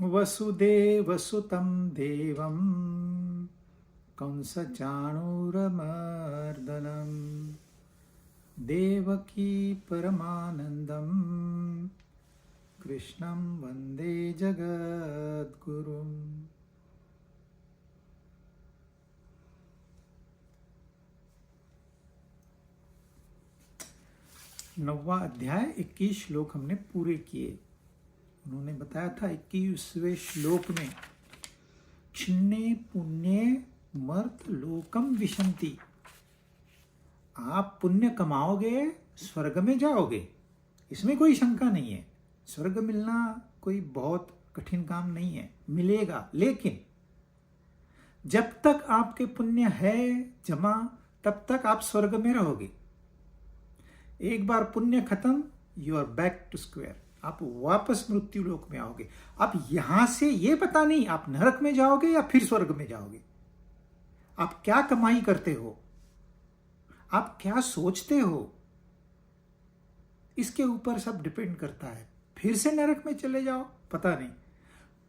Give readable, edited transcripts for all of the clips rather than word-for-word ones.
वसुदेवसुतं देवं कंसचाणूरमर्दनं देवकी परमानन्दं कृष्णं वन्दे जगद्गुरुम्। नौवां अध्याय 21 श्लोक हमने पूरे किए। उन्होंने बताया था 21वें श्लोक में छिन्ने पुण्य मर्त लोकम विशंति, आप पुण्य कमाओगे स्वर्ग में जाओगे, इसमें कोई शंका नहीं है। स्वर्ग मिलना कोई बहुत कठिन काम नहीं है, मिलेगा। लेकिन जब तक आपके पुण्य है जमा तब तक आप स्वर्ग में रहोगे। एक बार पुण्य खत्म, you are back to square, आप वापस मृत्यु लोक में आओगे। अब यहां से ये पता नहीं आप नरक में जाओगे या फिर स्वर्ग में जाओगे। आप क्या कमाई करते हो, आप क्या सोचते हो, इसके ऊपर सब डिपेंड करता है। फिर से नरक में चले जाओ, पता नहीं,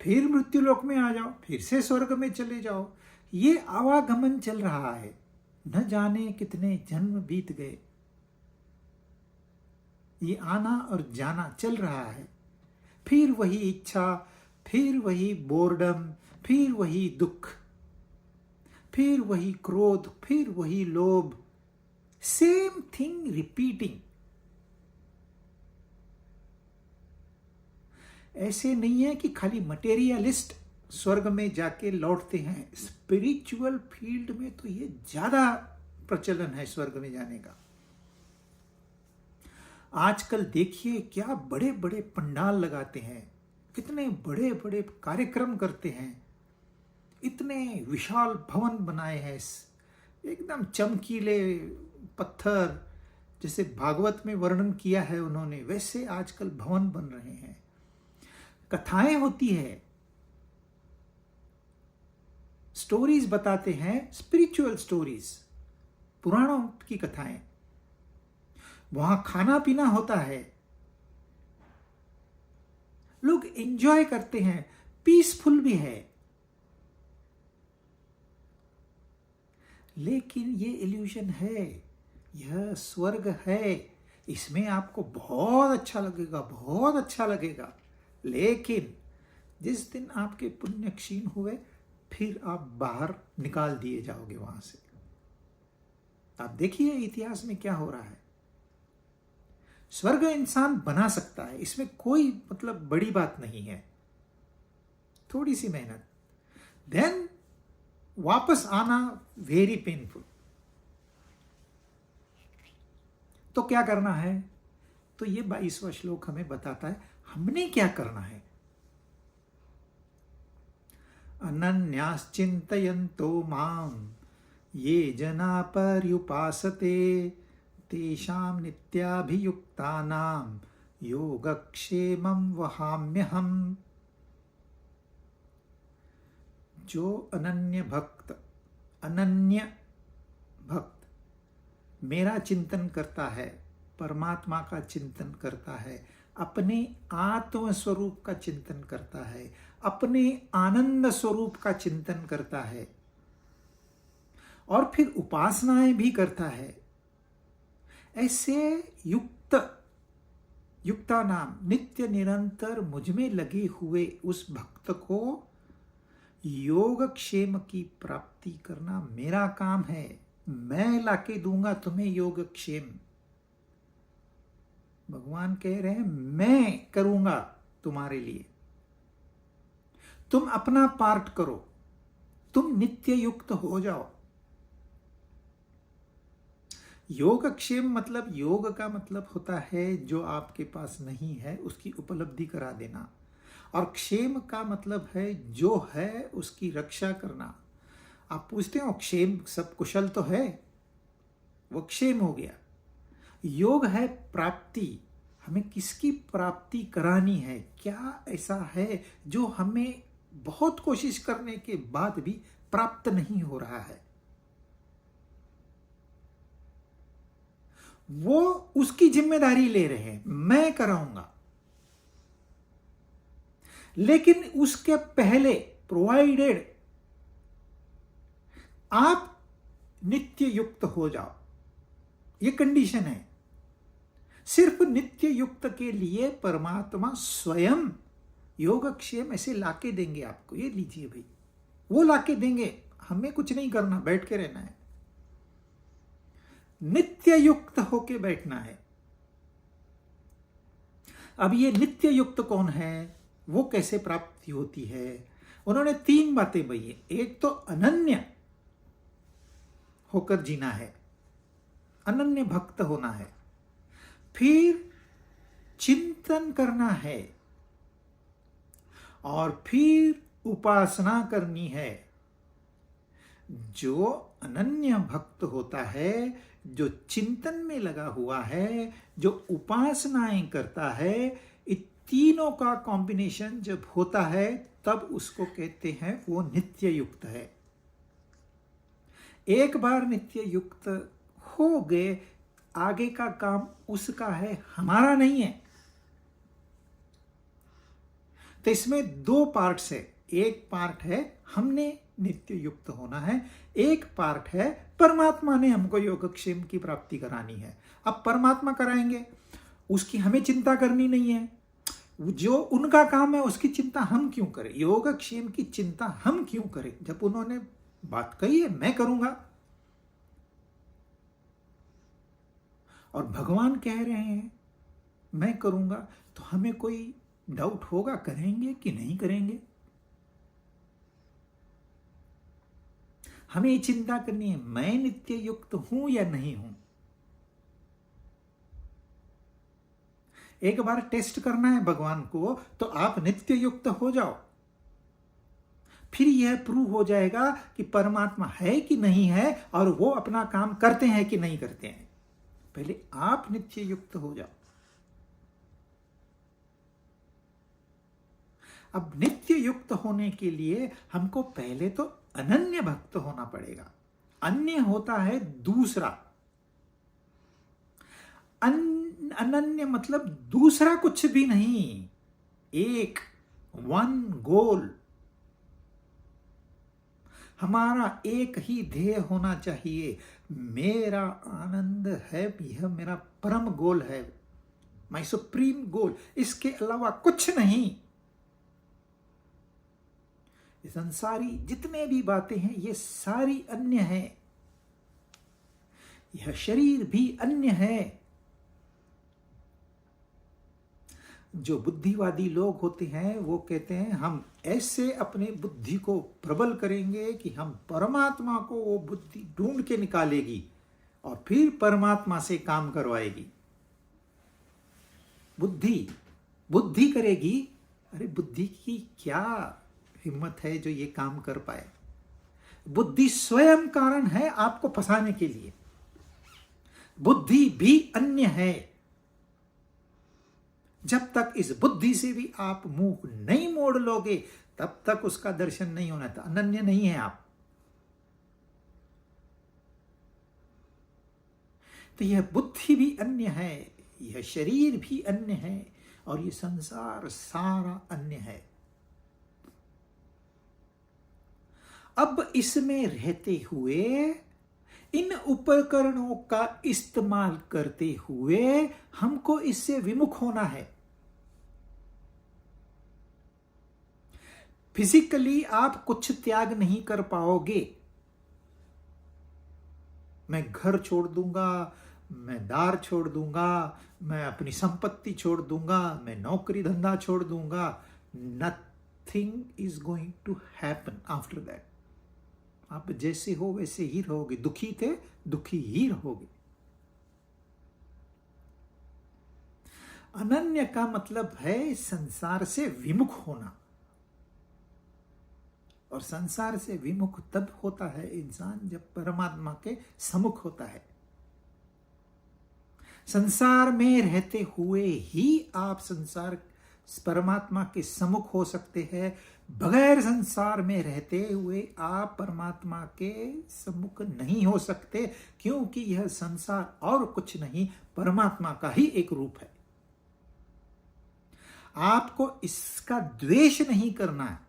फिर मृत्यु लोक में आ जाओ, फिर से स्वर्ग में चले जाओ। ये आवागमन चल रहा है, न जाने कितने जन्म बीत गए। ये आना और जाना चल रहा है। फिर वही इच्छा, फिर वही बोर्डम, फिर वही दुख, फिर वही क्रोध, फिर वही लोभ, सेम थिंग रिपीटिंग। ऐसे नहीं है कि खाली मटेरियलिस्ट स्वर्ग में जाके लौटते हैं। स्पिरिचुअल फील्ड में तो ये ज्यादा प्रचलन है स्वर्ग में जाने का। आजकल देखिए क्या बड़े बड़े पंडाल लगाते हैं, कितने बड़े बड़े कार्यक्रम करते हैं, इतने विशाल भवन बनाए हैं, एकदम चमकीले पत्थर, जैसे भागवत में वर्णन किया है उन्होंने, वैसे आजकल भवन बन रहे हैं। कथाएं होती है, स्टोरीज बताते हैं, स्पिरिचुअल स्टोरीज, पुराणों की कथाएं। वहां खाना पीना होता है, लोग एंजॉय करते हैं, पीसफुल भी है। लेकिन ये इल्यूजन है, यह स्वर्ग है, इसमें आपको बहुत अच्छा लगेगा, बहुत अच्छा लगेगा। लेकिन जिस दिन आपके पुण्य क्षीण हुए, फिर आप बाहर निकाल दिए जाओगे वहां से। आप देखिए इतिहास में क्या हो रहा है। स्वर्ग इंसान बना सकता है, इसमें कोई मतलब बड़ी बात नहीं है, थोड़ी सी मेहनत, देन वापस आना वेरी पेनफुल। तो क्या करना है, तो ये 22वां श्लोक हमें बताता है हमने क्या करना है। अनन्याश्चिन्तयन्तो माम ये जना पर्युपासते तेषां नित्याभियुक्तानां योगक्षेमं वहाम्यहम्। जो अनन्य भक्त मेरा चिंतन करता है, परमात्मा का चिंतन करता है, अपने आत्म स्वरूप का चिंतन करता है, अपने आनंद स्वरूप का चिंतन करता है, और फिर उपासनाएं भी करता है, ऐसे युक्ता नाम नित्य निरंतर मुझ में लगे हुए उस भक्त को योगक्षेम की प्राप्ति करना मेरा काम है। मैं लाके दूंगा तुम्हें योगक्षेम। भगवान कह रहे हैं मैं करूंगा तुम्हारे लिए, तुम अपना पार्ट करो, तुम नित्य युक्त हो जाओ। योगक्षेम मतलब, योग का मतलब होता है जो आपके पास नहीं है उसकी उपलब्धि करा देना, और क्षेम का मतलब है जो है उसकी रक्षा करना। आप पूछते हो क्षेम सब कुशल तो है, वो क्षेम हो गया। योग है प्राप्ति, हमें किसकी प्राप्ति करानी है, क्या ऐसा है जो हमें बहुत कोशिश करने के बाद भी प्राप्त नहीं हो रहा है, वो उसकी जिम्मेदारी ले रहे हैं, मैं कराऊंगा। लेकिन उसके पहले प्रोवाइडेड आप नित्य युक्त हो जाओ, ये कंडीशन है। सिर्फ नित्य युक्त के लिए परमात्मा स्वयं योगक्षेम ऐसे लाके देंगे आपको, ये लीजिए भाई, वो लाके देंगे, हमें कुछ नहीं करना, बैठ के रहना है, नित्य युक्त होके बैठना है। अब ये नित्य युक्त कौन है, वो कैसे प्राप्ति होती है? उन्होंने 3 बातें कही। एक तो अनन्य होकर जीना है, अनन्य भक्त होना है, फिर चिंतन करना है, और फिर उपासना करनी है। जो अनन्य भक्त होता है, जो चिंतन में लगा हुआ है, जो उपासनाएं करता है, इन तीनों का कॉम्बिनेशन जब होता है तब उसको कहते हैं वो नित्य युक्त है। एक बार नित्य युक्त हो गए, आगे का काम उसका है, हमारा नहीं है। तो इसमें 2 पार्ट्स है। एक पार्ट है हमने नित्य युक्त होना है, एक पार्ट है परमात्मा ने हमको योगक्षेम की प्राप्ति करानी है। अब परमात्मा कराएंगे, उसकी हमें चिंता करनी नहीं है। जो उनका काम है उसकी चिंता हम क्यों करें, योगक्षेम की चिंता हम क्यों करें? जब उन्होंने बात कही है मैं करूंगा, और भगवान कह रहे हैं मैं करूंगा, तो हमें कोई डाउट होगा करेंगे कि नहीं करेंगे? हमें चिंता करनी है मैं नित्य युक्त हूं या नहीं हूं। एक बार टेस्ट करना है भगवान को, तो आप नित्य युक्त हो जाओ, फिर यह प्रूव हो जाएगा कि परमात्मा है कि नहीं है, और वो अपना काम करते हैं कि नहीं करते हैं। पहले आप नित्य युक्त हो जाओ। अब नित्य युक्त होने के लिए हमको पहले तो अनन्य भक्त होना पड़ेगा। अन्य होता है दूसरा, अनन्य मतलब दूसरा कुछ भी नहीं, एक वन गोल। हमारा एक ही ध्येय होना चाहिए, मेरा आनंद है, यह मेरा परम गोल है, माय सुप्रीम गोल, इसके अलावा कुछ नहीं। संसारी जितने भी बातें हैं ये सारी अन्य है, यह शरीर भी अन्य है। जो बुद्धिवादी लोग होते हैं वो कहते हैं हम ऐसे अपने बुद्धि को प्रबल करेंगे कि हम परमात्मा को वो बुद्धि ढूंढ के निकालेगी और फिर परमात्मा से काम करवाएगी। बुद्धि करेगी। अरे बुद्धि की क्या हिम्मत है जो ये काम कर पाए? बुद्धि स्वयं कारण है आपको फंसाने के लिए। बुद्धि भी अन्य है। जब तक इस बुद्धि से भी आप मुंह नहीं मोड़ लोगे तब तक उसका दर्शन नहीं होना था। अनन्य नहीं है आप। तो यह बुद्धि भी अन्य है, यह शरीर भी अन्य है, और ये संसार सारा अन्य है। अब इसमें रहते हुए, इन उपकरणों का इस्तेमाल करते हुए हमको इससे विमुख होना है। फिजिकली आप कुछ त्याग नहीं कर पाओगे। मैं घर छोड़ दूंगा, मैं दार छोड़ दूंगा, मैं अपनी संपत्ति छोड़ दूंगा, मैं नौकरी धंधा छोड़ दूंगा। Nothing is going to happen after that. आप जैसे हो वैसे ही रहोगे। दुखी थे, दुखी ही रहोगे। अनन्य का मतलब है संसार से विमुख होना। और संसार से विमुख तब होता है इंसान जब परमात्मा के सम्मुख होता है। संसार में रहते हुए ही आप परमात्मा के सम्मुख हो सकते हैं। बगैर संसार में रहते हुए आप परमात्मा के सम्मुख नहीं हो सकते, क्योंकि यह संसार और कुछ नहीं, परमात्मा का ही एक रूप है। आपको इसका द्वेष नहीं करना है।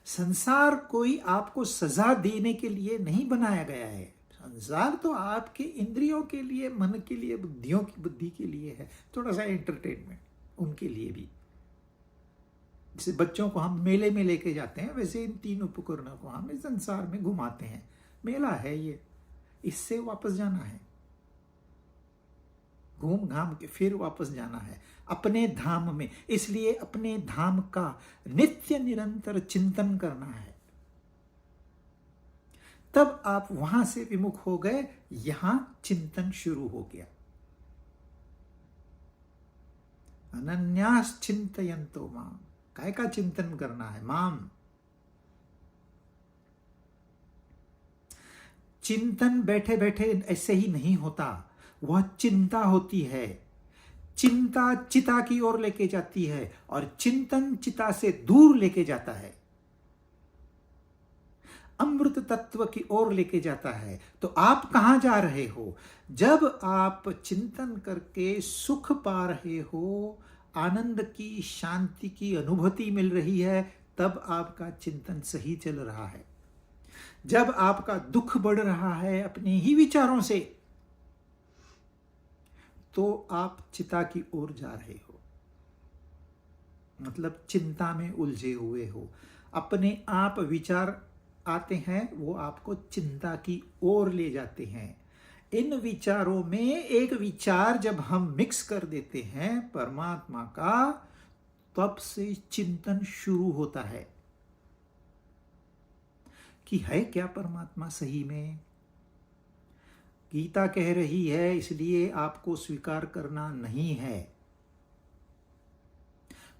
संसार कोई आपको सजा देने के लिए नहीं बनाया गया है। संसार तो आपके इंद्रियों के लिए, मन के लिए, बुद्धियों की बुद्धि के लिए है, थोड़ा सा एंटरटेनमेंट उनके लिए भी। जैसे बच्चों को हम मेले में लेके जाते हैं, वैसे इन तीन उपकरणों को हम इस संसार में घुमाते हैं। मेला है ये, इससे वापस जाना है, घूम घाम के फिर वापस जाना है अपने धाम में। इसलिए अपने धाम का नित्य निरंतर चिंतन करना है। तब आप वहां से विमुख हो गए, यहां चिंतन शुरू हो गया। अनन्यास चिंतयन्तो माम, काय का चिंतन करना है? माम। चिंतन बैठे बैठे ऐसे ही नहीं होता, वह चिंता होती है। चिंता चिता की ओर लेके जाती है और चिंतन चिता से दूर लेके जाता है, अमृत तत्व की ओर लेके जाता है। तो आप कहां जा रहे हो? जब आप चिंतन करके सुख पा रहे हो, आनंद की, शांति की अनुभूति मिल रही है, तब आपका चिंतन सही चल रहा है। जब आपका दुख बढ़ रहा है अपने ही विचारों से, तो आप चिता की ओर जा रहे हो, मतलब चिंता में उलझे हुए हो। अपने आप विचार आते हैं, वो आपको चिंता की ओर ले जाते हैं। इन विचारों में एक विचार जब हम मिक्स कर देते हैं परमात्मा का, तब से चिंतन शुरू होता है कि है क्या परमात्मा सही में। गीता कह रही है, इसलिए आपको स्वीकार करना नहीं है।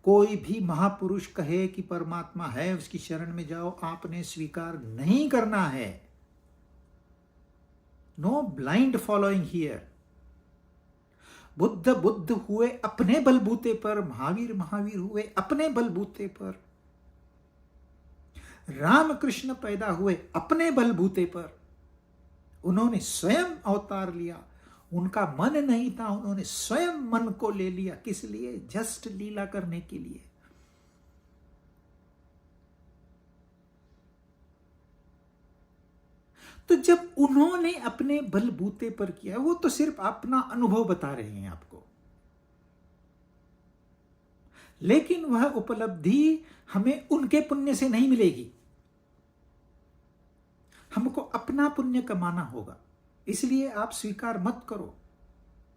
कोई भी महापुरुष कहे कि परमात्मा है, उसकी शरण में जाओ, आपने स्वीकार नहीं करना है। No blind following here. Buddha Buddha हुए अपने बलबूते पर, महावीर महावीर हुए अपने बलबूते पर, रामकृष्ण पैदा हुए अपने बलबूते पर। उन्होंने स्वयं अवतार लिया, उनका मन नहीं था, उन्होंने स्वयं मन को ले लिया। किस लिए? जस्ट लीला करने के लिए। तो जब उन्होंने अपने बलबूते पर किया, वो तो सिर्फ अपना अनुभव बता रहे हैं आपको, लेकिन वह उपलब्धि हमें उनके पुण्य से नहीं मिलेगी। हमको अपना पुण्य कमाना होगा। इसलिए आप स्वीकार मत करो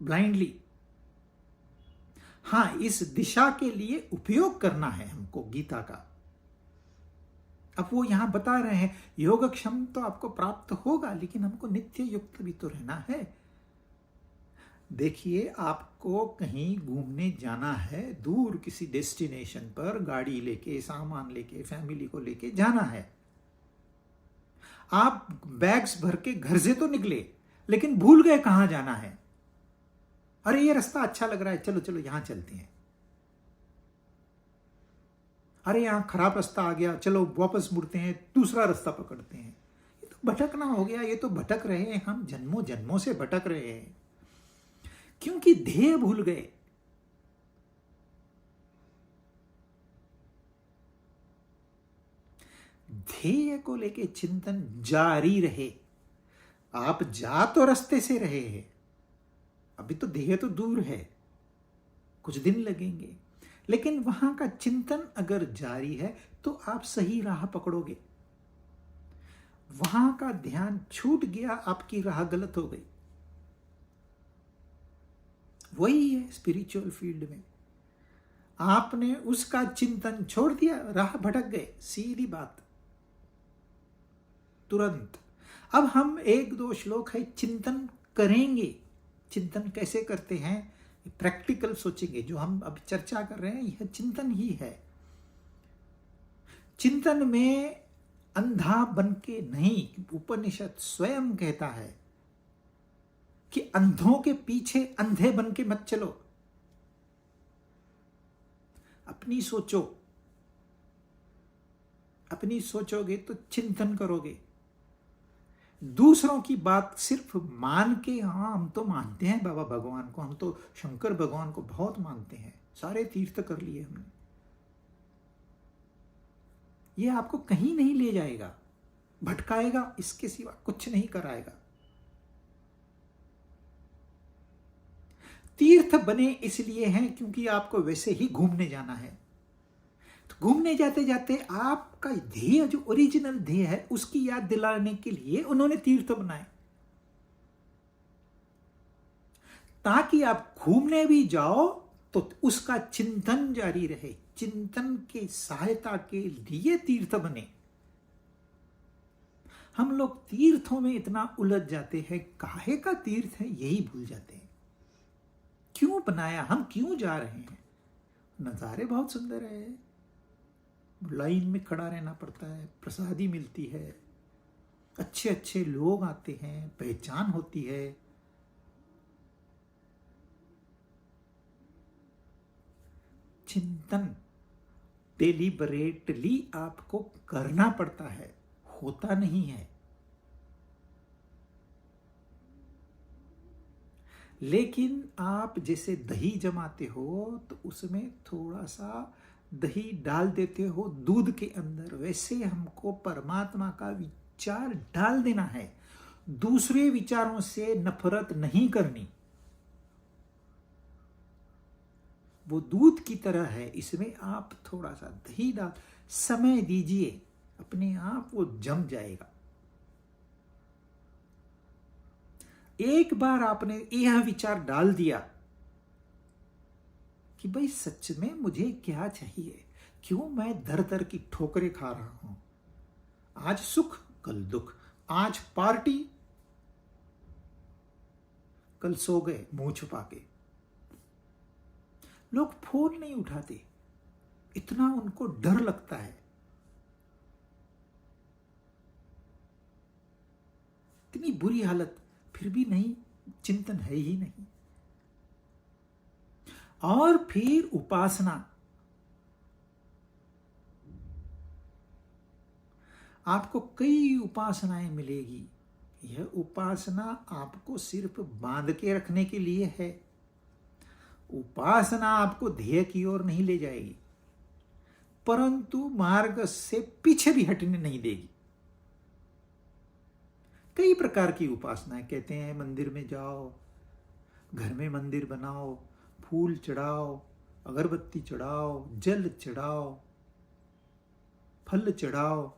ब्लाइंडली। हां, इस दिशा के लिए उपयोग करना है हमको गीता का। अब वो यहां बता रहे हैं, योगक्षम तो आपको प्राप्त होगा, लेकिन हमको नित्य युक्त भी तो रहना है। देखिए, आपको कहीं घूमने जाना है, दूर किसी डेस्टिनेशन पर गाड़ी लेके, सामान लेके, फैमिली को लेके जाना है। आप बैग्स भर के घर से तो निकले, लेकिन भूल गए कहां जाना है। अरे ये रास्ता अच्छा लग रहा है, चलो चलो यहां चलते हैं। अरे यहां खराब रास्ता आ गया, चलो वापस मुड़ते हैं, दूसरा रास्ता पकड़ते हैं। ये तो भटकना हो गया। ये तो भटक रहे हैं, हम जन्मों जन्मों से भटक रहे हैं, क्योंकि ध्येय भूल गए। ध्येय को लेके चिंतन जारी रहे। आप जा तो रास्ते से रहे हैं, अभी तो ध्येय तो दूर है, कुछ दिन लगेंगे, लेकिन वहां का चिंतन अगर जारी है तो आप सही राह पकड़ोगे। वहां का ध्यान छूट गया, आपकी राह गलत हो गई। वही है स्पिरिचुअल फील्ड में, आपने उसका चिंतन छोड़ दिया, राह भटक गए, सीधी बात, तुरंत। अब हम एक दो श्लोक है चिंतन करेंगे। चिंतन कैसे करते हैं, प्रैक्टिकल सोचेंगे। जो हम अब चर्चा कर रहे हैं यह चिंतन ही है। चिंतन में अंधा बन के नहीं, उपनिषद स्वयं कहता है कि अंधों के पीछे अंधे बन के मत चलो, अपनी सोचो। अपनी सोचोगे तो चिंतन करोगे। दूसरों की बात सिर्फ मान के, हाँ हम तो मानते हैं बाबा भगवान को, हम तो शंकर भगवान को बहुत मानते हैं, सारे तीर्थ कर लिए हमने, ये आपको कहीं नहीं ले जाएगा, भटकाएगा, इसके सिवा कुछ नहीं कराएगा। तीर्थ बने इसलिए हैं क्योंकि आपको वैसे ही घूमने जाना है। तो घूमने जाते जाते आपका ध्येय, जो ओरिजिनल ध्येय है, उसकी याद दिलाने के लिए उन्होंने तीर्थ बनाए, ताकि आप घूमने भी जाओ तो उसका चिंतन जारी रहे। चिंतन के सहायता के लिए तीर्थ बने। हम लोग तीर्थों में इतना उलझ जाते हैं, काहे का तीर्थ है यही भूल जाते हैं। क्यों बनाया, हम क्यों जा रहे हैं? नज़ारे बहुत सुंदर है, लाइन में खड़ा रहना पड़ता है, प्रसादी मिलती है, अच्छे अच्छे लोग आते हैं, पहचान होती है। चिंतन डेलिबरेटली आपको करना पड़ता है, होता नहीं है। लेकिन आप जैसे दही जमाते हो तो उसमें थोड़ा सा दही डाल देते हो दूध के अंदर, वैसे हमको परमात्मा का विचार डाल देना है, दूसरे विचारों से नफरत नहीं करनी। वो दूध की तरह है, इसमें आप थोड़ा सा दही डाल, समय दीजिए, अपने आप वो जम जाएगा। एक बार आपने यह विचार डाल दिया कि भाई सच में मुझे क्या चाहिए, क्यों मैं दर दर की ठोकरें खा रहा हूं, आज सुख कल दुख, आज पार्टी कल सो गए मुंह छुपा के। लोग फोन नहीं उठाते, इतना उनको डर लगता है, इतनी बुरी हालत, फिर भी नहीं, चिंतन है ही नहीं। और फिर उपासना, आपको कई उपासनाएं मिलेगी। यह उपासना आपको सिर्फ बांध के रखने के लिए है। उपासना आपको ध्येय की ओर नहीं ले जाएगी, परंतु मार्ग से पीछे भी हटने नहीं देगी। कई प्रकार की उपासनाएं, कहते हैं मंदिर में जाओ, घर में मंदिर बनाओ, फूल चढ़ाओ, अगरबत्ती चढ़ाओ, जल चढ़ाओ, फल चढ़ाओ,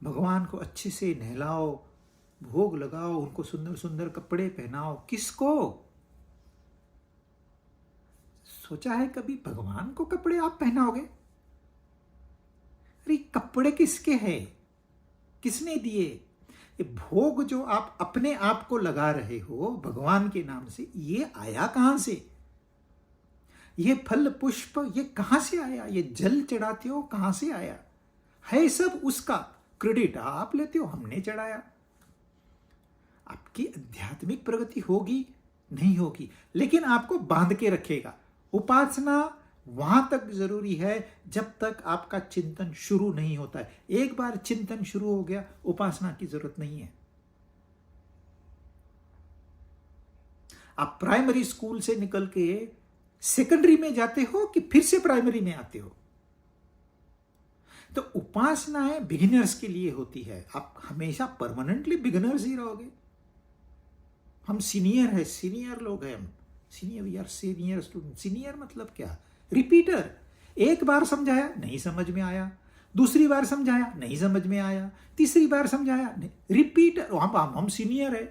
भगवान को अच्छे से नहलाओ, भोग लगाओ, उनको सुंदर सुंदर कपड़े पहनाओ। किसको? सोचा है कभी भगवान को कपड़े आप पहनाओगे? अरे कपड़े किसके हैं, किसने दिए? ये भोग जो आप अपने आप को लगा रहे हो भगवान के नाम से, ये आया कहां से? ये फल पुष्प ये कहां से आया? ये जल चढ़ाते हो कहां से आया? है सब उसका, क्रेडिट आप लेते हो, हमने चढ़ाया। आपकी आध्यात्मिक प्रगति होगी नहीं होगी, लेकिन आपको बांध के रखेगा। उपासना वहां तक जरूरी है जब तक आपका चिंतन शुरू नहीं होता है। एक बार चिंतन शुरू हो गया, उपासना की जरूरत नहीं है। आप प्राइमरी स्कूल से निकल के सेकेंडरी में जाते हो कि फिर से प्राइमरी में आते हो? तो उपासनाएं बिगिनर्स के लिए होती है। आप हमेशा परमानेंटली बिगिनर्स ही रहोगे। हम सीनियर है, सीनियर लोग हैं हम, senior, we are senior student. Senior मतलब क्या? रिपीटर। एक बार समझाया नहीं समझ में आया, दूसरी बार समझाया नहीं समझ में आया, तीसरी बार समझाया नहीं, रिपीटर। हम सीनियर है।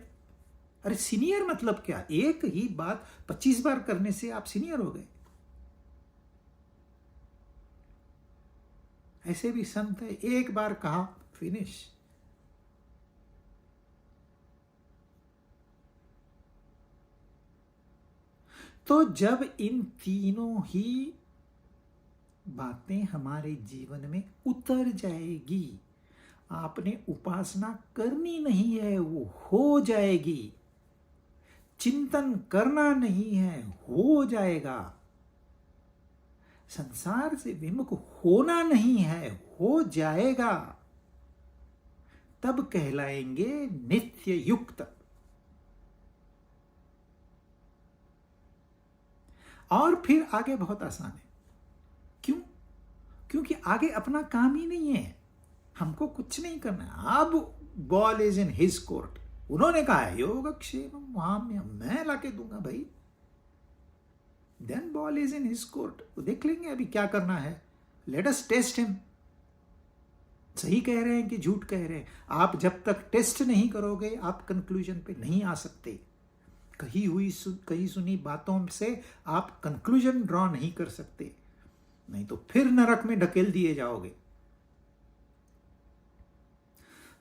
अरे सीनियर मतलब क्या? एक ही बात 25 बार करने से आप सीनियर हो गए? ऐसे भी संत है, एक बार कहा फिनिश। तो जब इन तीनों ही बातें हमारे जीवन में उतर जाएगी, आपने उपासना करनी नहीं है, वो हो जाएगी। चिंतन करना नहीं है, हो जाएगा। संसार से विमुख होना नहीं है, हो जाएगा। तब कहलाएंगे नित्य युक्त। और फिर आगे बहुत आसान है। क्यों? क्योंकि आगे अपना काम ही नहीं है, हमको कुछ नहीं करना है। अब ball is in his court. उन्होंने कहा है योगक्षेमम वहां मैं लाके दूंगा भाई। Then ball is in his court. तो देख लेंगे अभी क्या करना है। Let us test him. सही कह रहे हैं कि झूठ कह रहे हैं। आप जब तक टेस्ट नहीं करोगे आप कंक्लूजन पे नहीं आ सकते। कही सुनी बातों से आप कंक्लूजन ड्रॉ नहीं कर सकते, नहीं तो फिर नरक में ढकेल दिए जाओगे।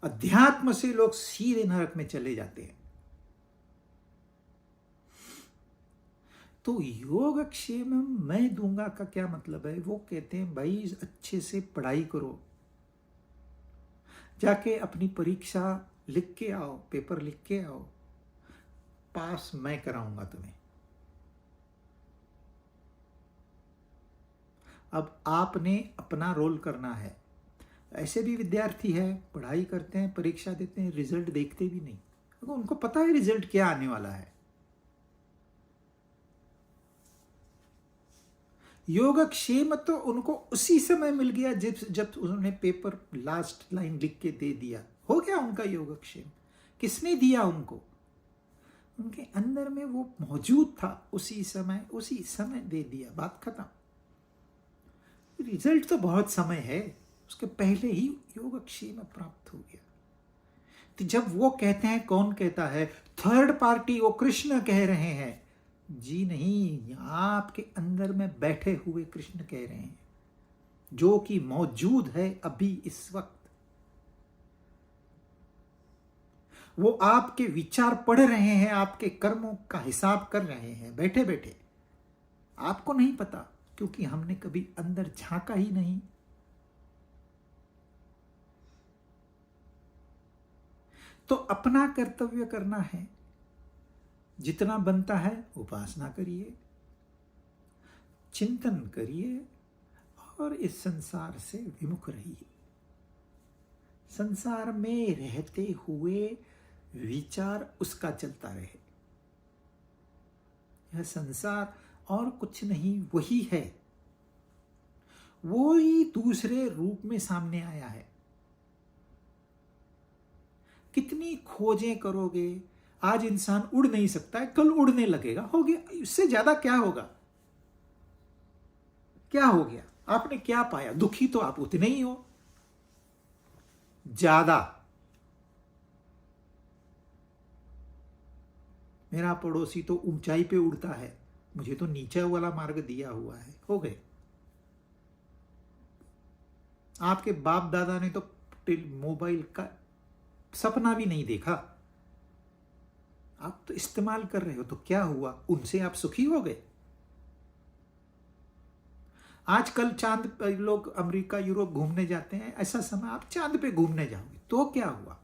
अध्यात्म से लोग सीधे नरक में चले जाते हैं। तो योगक्षेम मैं दूंगा का क्या मतलब है? वो कहते हैं भाई अच्छे से पढ़ाई करो, जाके अपनी परीक्षा लिख के आओ, पेपर लिख के आओ, पास मैं कराऊंगा तुम्हें। अब आपने अपना रोल करना है। ऐसे भी विद्यार्थी है, पढ़ाई करते हैं, परीक्षा देते हैं, रिजल्ट देखते भी नहीं, तो उनको पता है रिजल्ट क्या आने वाला है। योगक्षेम तो उनको उसी समय मिल गया जब उन्होंने पेपर लास्ट लाइन लिख के दे दिया, हो गया उनका योगक्षेम। किसने दिया उनको? उनके अंदर में वो मौजूद था, उसी समय दे दिया, बात खत्म। रिजल्ट तो बहुत समय है, उसके पहले ही योगक्षेम प्राप्त हो गया। तो जब वो कहते हैं, कौन कहता है? थर्ड पार्टी, वो कृष्ण कह रहे हैं। जी नहीं, आपके अंदर में बैठे हुए कृष्ण कह रहे हैं, जो कि मौजूद है अभी इस वक्त। वो आपके विचार पढ़ रहे हैं, आपके कर्मों का हिसाब कर रहे हैं बैठे बैठे। आपको नहीं पता, क्योंकि हमने कभी अंदर झांका ही नहीं। तो अपना कर्तव्य करना है, जितना बनता है उपासना करिए, चिंतन करिए और इस संसार से विमुख रहिए। संसार में रहते हुए विचार उसका चलता रहे। यह संसार और कुछ नहीं, वही है, वो ही दूसरे रूप में सामने आया है। कितनी खोजें करोगे, आज इंसान उड़ नहीं सकता है, कल उड़ने लगेगा, हो गया। इससे ज्यादा क्या होगा? क्या हो गया? आपने क्या पाया? दुखी तो आप उतने ही हो, ज्यादा। मेरा पड़ोसी तो ऊंचाई पे उड़ता है, मुझे तो नीचे वाला मार्ग दिया हुआ है, हो गए। आपके बाप दादा ने तो मोबाइल का सपना भी नहीं देखा, आप तो इस्तेमाल कर रहे हो, तो क्या हुआ? उनसे आप सुखी हो गए। आजकल चांद पर लोग अमेरिका यूरोप घूमने जाते हैं, ऐसा समय आप चांद पे घूमने जाओगे तो क्या हुआ?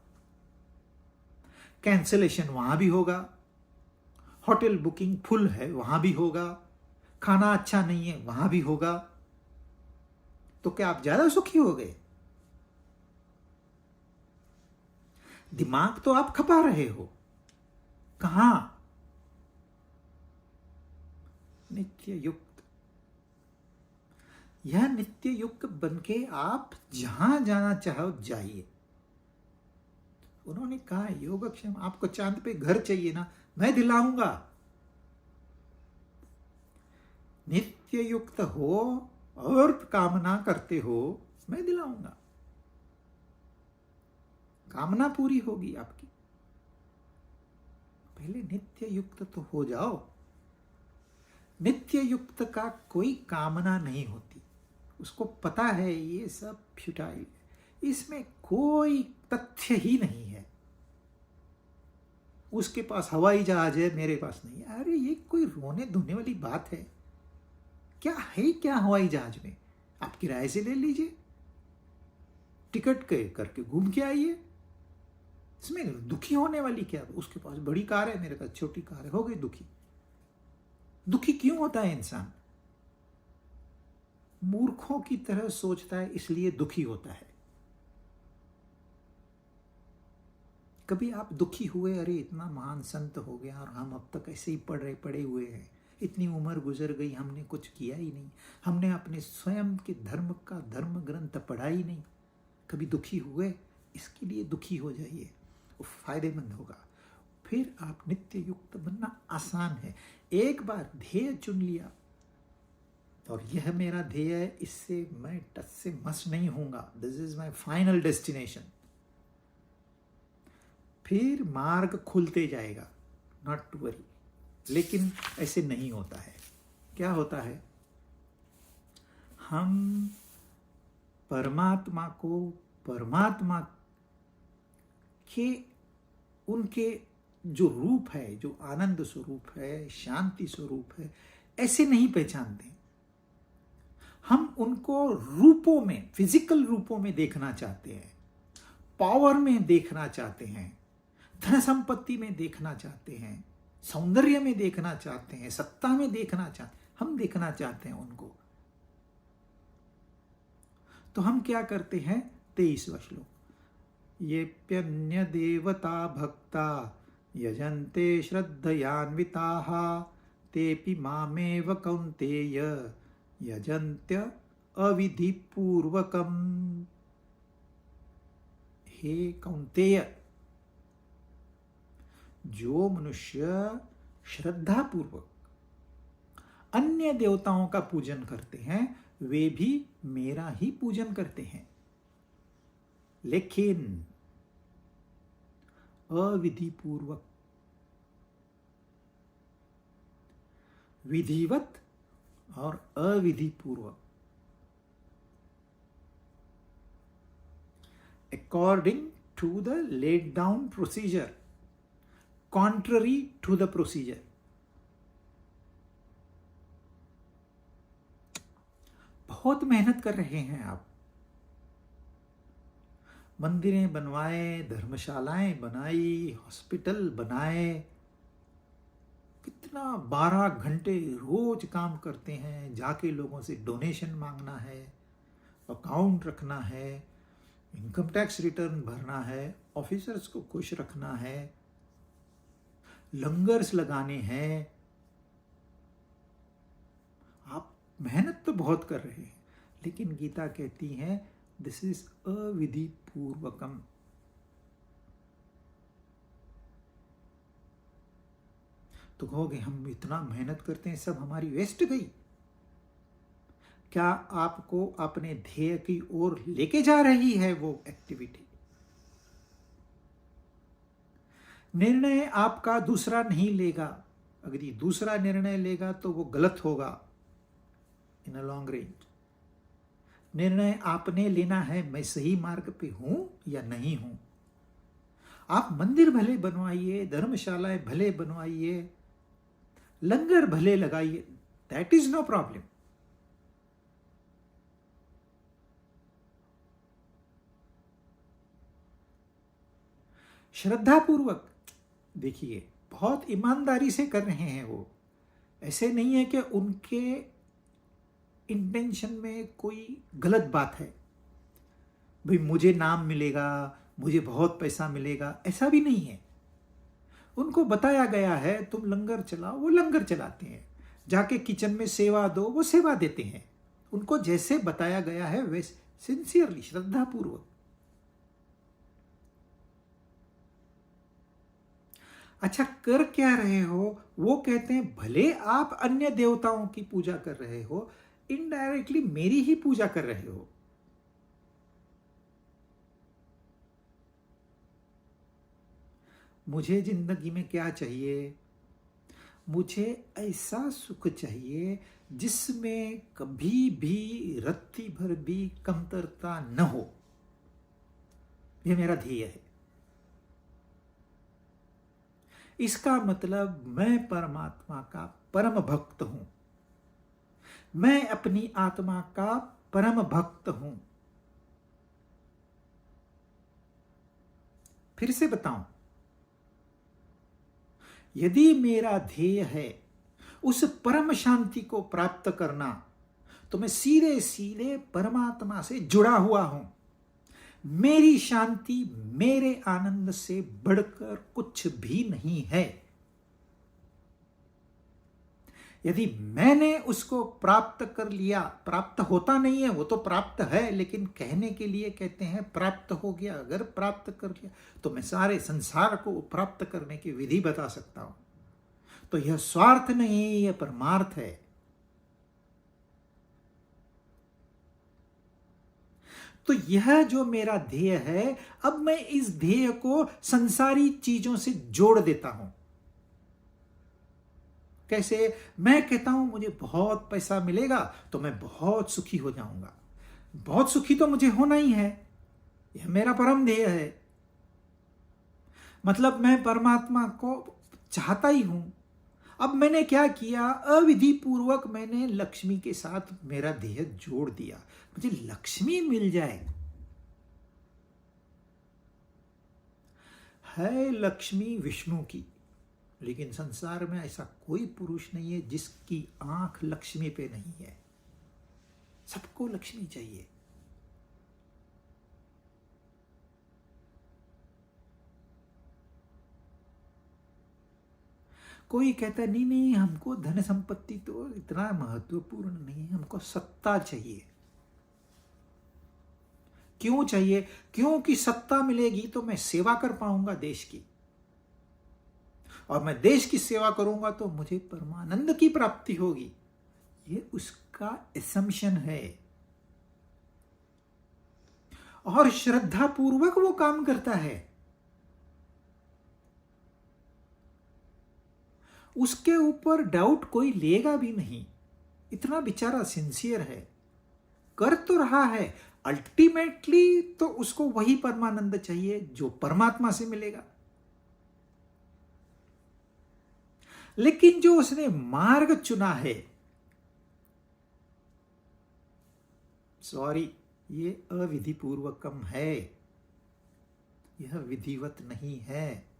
कैंसलेशन वहां भी होगा, होटल बुकिंग फुल है वहां भी होगा, खाना अच्छा नहीं है वहां भी होगा। तो क्या आप ज्यादा सुखी हो गए? दिमाग तो आप खपा रहे हो। कहां? नित्य युक्त। यह नित्य युक्त बनके आप जहां जाना चाहो जाइए। उन्होंने कहा योगक्षेम, आपको चांद पे घर चाहिए ना, मैं दिलाऊंगा। नित्य युक्त हो और कामना करते हो, मैं दिलाऊंगा। कामना पूरी होगी आपकी। पहले नित्य युक्त तो हो जाओ। नित्य युक्त का कोई कामना नहीं होती, उसको पता है ये सब फ्यूटाइल है, इसमें कोई तथ्य ही नहीं है। उसके पास हवाई जहाज है, मेरे पास नहीं है। अरे ये कोई रोने धोने वाली बात है? क्या है क्या हवाई जहाज में? आप किराए से ले लीजिए, टिकट करके घूम के आइए। इसमें दुखी होने वाली क्या? उसके पास बड़ी कार है, मेरे पास छोटी कार है, हो गई दुखी। दुखी क्यों होता है इंसान? मूर्खों की तरह सोचता है, इसलिए दुखी होता है। कभी आप दुखी हुए, अरे इतना महान संत हो गया और हम अब तक ऐसे ही पड़े हुए हैं, इतनी उम्र गुजर गई, हमने कुछ किया ही नहीं, हमने अपने स्वयं के धर्म का धर्म ग्रंथ पढ़ा ही नहीं। कभी दुखी हुए, इसके लिए दुखी हो जाइए, वो फायदेमंद होगा। फिर आप नित्य युक्त बनना आसान है। एक बार ध्येय चुन लिया और यह मेरा ध्येय है, इससे मैं टच से मस नहीं होऊंगा, this is my final destination, फिर मार्ग खुलते जाएगा, नॉट टू वरी। लेकिन ऐसे नहीं होता है। क्या होता है, हम परमात्मा को परमात्मा के उनके जो रूप है, जो आनंद स्वरूप है, शांति स्वरूप है, ऐसे नहीं पहचानते। हम उनको रूपों में, फिजिकल रूपों में देखना चाहते हैं, पावर में देखना चाहते हैं, धन संपत्ति में देखना चाहते हैं, सौंदर्य में देखना चाहते हैं, सत्ता में देखना चाहते हैं, हम देखना चाहते हैं उनको। तो हम क्या करते हैं, 23वां श्लोक, ये प्यन्य देवता भक्ता यजन्ते श्रद्धयान्विताः तेपि मामेव कौन्तेय यजन्त्य अविधिपूर्वकम्। हे कौन्तेय, जो मनुष्य श्रद्धा पूर्वक अन्य देवताओं का पूजन करते हैं, वे भी मेरा ही पूजन करते हैं, लेकिन अविधि पूर्वक, विधिवत और अविधि पूर्वक, according to the laid down procedure, contrary to the procedure। बहुत मेहनत कर रहे हैं आप, मंदिरें बनवाए, धर्मशालाएं बनाई, हॉस्पिटल बनाए, कितना 12 घंटे रोज काम करते हैं, जाके लोगों से डोनेशन मांगना है, अकाउंट रखना है, इनकम टैक्स रिटर्न भरना है, ऑफिसर्स को खुश रखना है, लंगर्स लगाने हैं। आप मेहनत तो बहुत कर रहे हैं, लेकिन गीता कहती है दिस इज अविधि पूर्वकम। तो कहोगे हम इतना मेहनत करते हैं, सब हमारी वेस्ट गई। क्या आपको अपने ध्येय की ओर लेके जा रही है वो एक्टिविटी? निर्णय आपका दूसरा नहीं लेगा। अगर ये दूसरा निर्णय लेगा तो वो गलत होगा इन अ लॉन्ग रेंज। निर्णय आपने लेना है, मैं सही मार्ग पे हूं या नहीं हूं। आप मंदिर भले बनवाइए, धर्मशालाएं भले बनवाइए, लंगर भले लगाइए, दैट इज नो प्रॉब्लम। श्रद्धा पूर्वक देखिए, बहुत ईमानदारी से कर रहे हैं वो। ऐसे नहीं है कि उनके इंटेंशन में कोई गलत बात है, भाई मुझे नाम मिलेगा, मुझे बहुत पैसा मिलेगा, ऐसा भी नहीं है। उनको बताया गया है तुम लंगर चलाओ, वो लंगर चलाते हैं। जाके किचन में सेवा दो, वो सेवा देते हैं। उनको जैसे बताया गया है वैसे सिंसियरली, श्रद्धापूर्वक। अच्छा, कर क्या रहे हो? वो कहते हैं भले आप अन्य देवताओं की पूजा कर रहे हो, इनडायरेक्टली मेरी ही पूजा कर रहे हो। मुझे जिंदगी में क्या चाहिए? मुझे ऐसा सुख चाहिए जिसमें कभी भी रत्ती भर भी कमतरता न हो। यह मेरा ध्येय है। इसका मतलब मैं परमात्मा का परम भक्त हूं, मैं अपनी आत्मा का परम भक्त हूं। फिर से बताऊं, यदि मेरा ध्येय है उस परम शांति को प्राप्त करना, तो मैं सीधे सीधे परमात्मा से जुड़ा हुआ हूं। मेरी शांति मेरे आनंद से बढ़कर कुछ भी नहीं है। यदि मैंने उसको प्राप्त कर लिया, प्राप्त होता नहीं है, वो तो प्राप्त है, लेकिन कहने के लिए कहते हैं प्राप्त हो गया। अगर प्राप्त कर लिया तो मैं सारे संसार को प्राप्त करने की विधि बता सकता हूं। तो यह स्वार्थ नहीं, यह परमार्थ है। तो यह जो मेरा ध्येय है, अब मैं इस ध्येय को संसारी चीजों से जोड़ देता हूं। कैसे? मैं कहता हूं मुझे बहुत पैसा मिलेगा तो मैं बहुत सुखी हो जाऊंगा। बहुत सुखी तो मुझे होना ही है, यह मेरा परम ध्येय है। मतलब मैं परमात्मा को चाहता ही हूं। अब मैंने क्या किया? अविधि पूर्वक मैंने लक्ष्मी के साथ मेरा ध्येय जोड़ दिया। मुझे लक्ष्मी मिल जाए। है लक्ष्मी विष्णु की, लेकिन संसार में ऐसा कोई पुरुष नहीं है जिसकी आंख लक्ष्मी पे नहीं है। सबको लक्ष्मी चाहिए। कोई कहता है नहीं नहीं, हमको धन संपत्ति तो इतना महत्वपूर्ण नहीं है, हमको सत्ता चाहिए। क्यों चाहिए? क्योंकि सत्ता मिलेगी तो मैं सेवा कर पाऊंगा देश की, और मैं देश की सेवा करूंगा तो मुझे परमानंद की प्राप्ति होगी। ये उसका असम्पशन है, और श्रद्धा पूर्वक वो काम करता है। उसके ऊपर डाउट कोई लेगा भी नहीं। इतना बेचारा सिंसियर है, कर तो रहा है। अल्टीमेटली तो उसको वही परमानंद चाहिए जो परमात्मा से मिलेगा। लेकिन जो उसने मार्ग चुना है, सॉरी, ये अविधि पूर्वकम है, यह विधिवत नहीं है।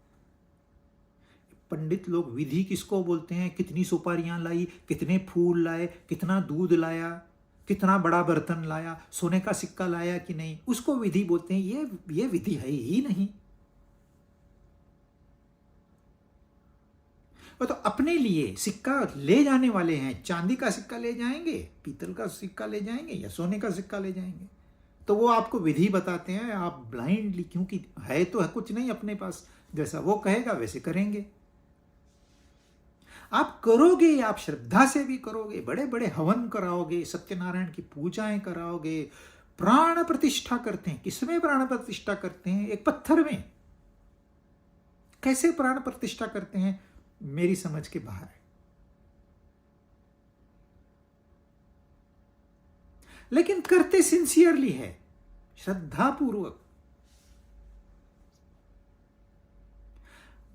पंडित लोग विधि किसको बोलते हैं? कितनी सुपारियां लाई, कितने फूल लाए, कितना दूध लाया, कितना बड़ा बर्तन लाया, सोने का सिक्का लाया कि नहीं, उसको विधि बोलते हैं। ये विधि है ही नहीं। वो तो अपने लिए सिक्का ले जाने वाले हैं। चांदी का सिक्का ले जाएंगे, पीतल का सिक्का ले जाएंगे, या सोने का सिक्का ले जाएंगे, तो वो आपको विधि बताते हैं। आप ब्लाइंडली, क्योंकि है तो है कुछ नहीं अपने पास, जैसा वो कहेगा वैसे करेंगे। आप करोगे, आप श्रद्धा से भी करोगे, बड़े बड़े हवन कराओगे, सत्यनारायण की पूजाएं कराओगे, प्राण प्रतिष्ठा करते हैं। किसमें प्राण प्रतिष्ठा करते हैं? एक पत्थर में। कैसे प्राण प्रतिष्ठा करते हैं, मेरी समझ के बाहर है। लेकिन करते सिंसियरली है, श्रद्धा पूर्वक।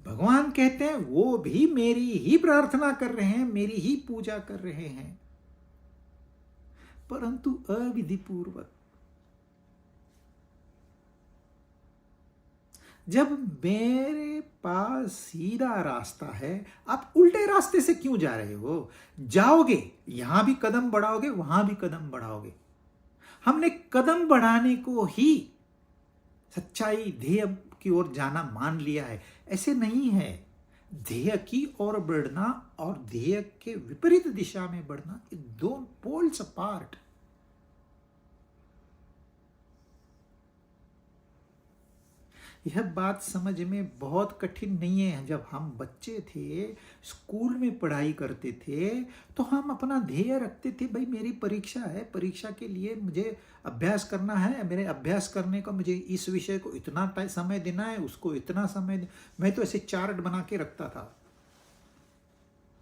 भगवान कहते हैं वो भी मेरी ही प्रार्थना कर रहे हैं, मेरी ही पूजा कर रहे हैं, परंतु अविधि पूर्वक। जब मेरे पास सीधा रास्ता है, आप उल्टे रास्ते से क्यों जा रहे हो? जाओगे, यहां भी कदम बढ़ाओगे, वहां भी कदम बढ़ाओगे। हमने कदम बढ़ाने को ही सच्चाई, ध्येय की ओर जाना मान लिया है। ऐसे नहीं है। ध्येय की ओर बढ़ना और ध्येय के विपरीत दिशा में बढ़ना, ये दो पोल्स अपार्ट। यह बात समझ में बहुत कठिन नहीं है। जब हम बच्चे थे, स्कूल में पढ़ाई करते थे, तो हम अपना ध्येय रखते थे, भाई मेरी परीक्षा है, परीक्षा के लिए मुझे अभ्यास करना है, मेरे अभ्यास करने का मुझे इस विषय को इतना समय देना है, उसको इतना समय। मैं तो ऐसे चार्ट बना के रखता था।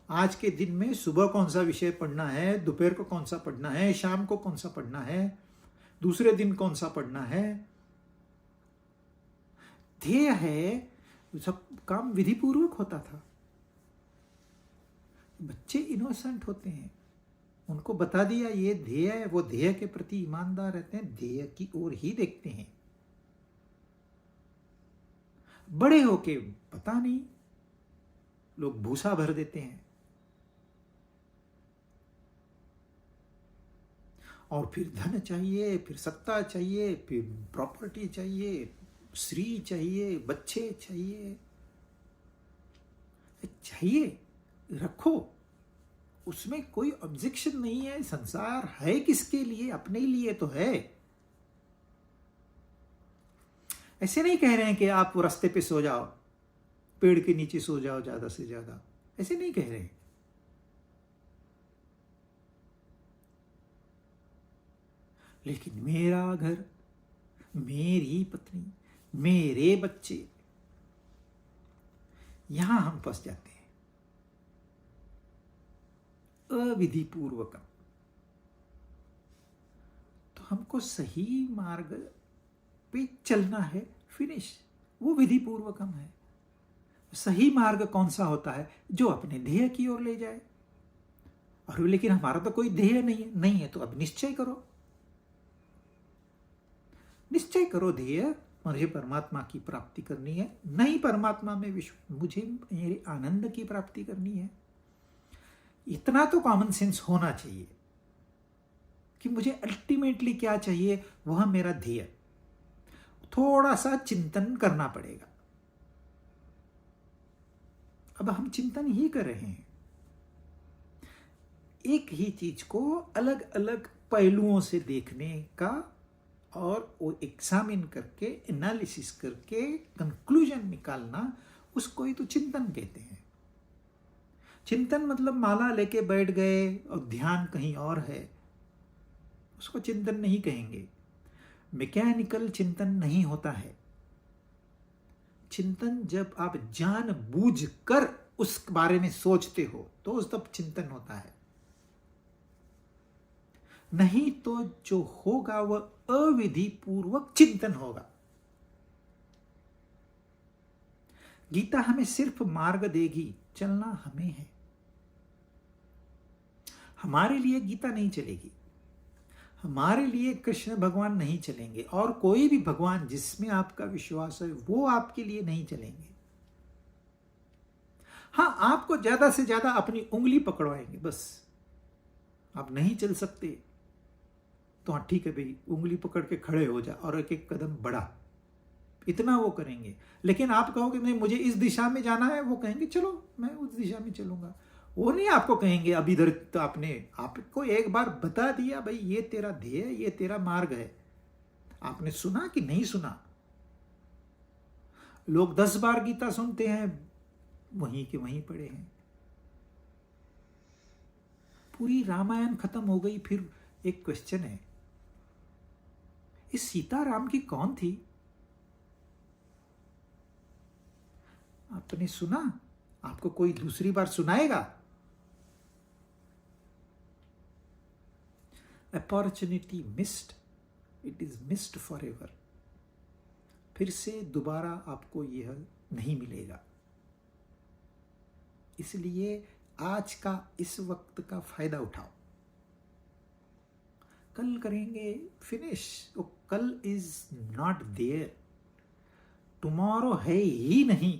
आज के दिन में सुबह कौन सा विषय पढ़ना है, दोपहर को कौन सा पढ़ना है, शाम को कौन सा पढ़ना है, दूसरे दिन कौन सा पढ़ना है। ध्येय है, सब काम विधि पूर्वक होता था। बच्चे इनोसेंट होते हैं, उनको बता दिया ये ध्येय है, वो ध्येय के प्रति ईमानदार रहते हैं, ध्येय की ओर ही देखते हैं। बड़े होके पता नहीं, लोग भूसा भर देते हैं। और फिर धन चाहिए, फिर सत्ता चाहिए, फिर प्रॉपर्टी चाहिए, स्त्री चाहिए, बच्चे चाहिए। चाहिए, रखो, उसमें कोई ऑब्जेक्शन नहीं है। संसार है किसके लिए? अपने लिए तो है। ऐसे नहीं कह रहे हैं कि आप रास्ते पे सो जाओ, पेड़ के नीचे सो जाओ ज्यादा से ज्यादा, ऐसे नहीं कह रहे हैं। लेकिन मेरा घर, मेरी पत्नी, मेरे बच्चे, यहां हम फंस जाते हैं अविधि पूर्वकम। तो हमको सही मार्ग पे चलना है, फिनिश। वो विधि पूर्वकम है। सही मार्ग कौन सा होता है? जो अपने ध्येय की ओर ले जाए। और लेकिन हमारा तो कोई ध्येय नहीं है तो अब निश्चय करो, निश्चय करो ध्येय, मुझे परमात्मा की प्राप्ति करनी है, नहीं परमात्मा में विश्व, मुझे मेरे आनंद की प्राप्ति करनी है। इतना तो कॉमन सेंस होना चाहिए कि मुझे अल्टीमेटली क्या चाहिए, वह मेरा ध्येय। थोड़ा सा चिंतन करना पड़ेगा। अब हम चिंतन ही कर रहे हैं, एक ही चीज को अलग अलग पहलुओं से देखने का, और वो एग्जामिन करके, एनालिसिस करके कंक्लूजन निकालना, उसको ही तो चिंतन कहते हैं। चिंतन मतलब माला लेके बैठ गए और ध्यान कहीं और है, उसको चिंतन नहीं कहेंगे। मैकेनिकल चिंतन नहीं होता है। चिंतन जब आप जानबूझकर उस बारे में सोचते हो तो तब चिंतन होता है। नहीं तो जो होगा वह अविधि पूर्वक चिंतन होगा। गीता हमें सिर्फ मार्ग देगी, चलना हमें है। हमारे लिए गीता नहीं चलेगी, हमारे लिए कृष्ण भगवान नहीं चलेंगे, और कोई भी भगवान जिसमें आपका विश्वास है वो आपके लिए नहीं चलेंगे। हां, आपको ज्यादा से ज्यादा अपनी उंगली पकड़वाएंगे, बस। आप नहीं चल सकते तो हाँ ठीक है भाई, उंगली पकड़ के खड़े हो जा और एक एक कदम बढ़ा, इतना वो करेंगे। लेकिन आप कहोगे नहीं मुझे इस दिशा में जाना है, वो कहेंगे चलो मैं उस दिशा में चलूंगा। वो नहीं आपको कहेंगे अब इधर, तो आपको एक बार बता दिया भाई ये तेरा ध्येय, ये तेरा मार्ग है। आपने सुना कि नहीं सुना? लोग 10 बार गीता सुनते हैं, वहीं के वहीं पड़े हैं। पूरी रामायण खत्म हो गई, फिर एक क्वेश्चन है, इस सीता राम की कौन थी? आपने सुना? आपको कोई दूसरी बार सुनाएगा? Opportunity missed, it is missed for ever. फिर से दोबारा आपको यह नहीं मिलेगा। इसलिए आज का इस वक्त का फायदा उठाओ। कल करेंगे, फिनिश। वो कल इज नॉट देयर, टुमारो है ही नहीं।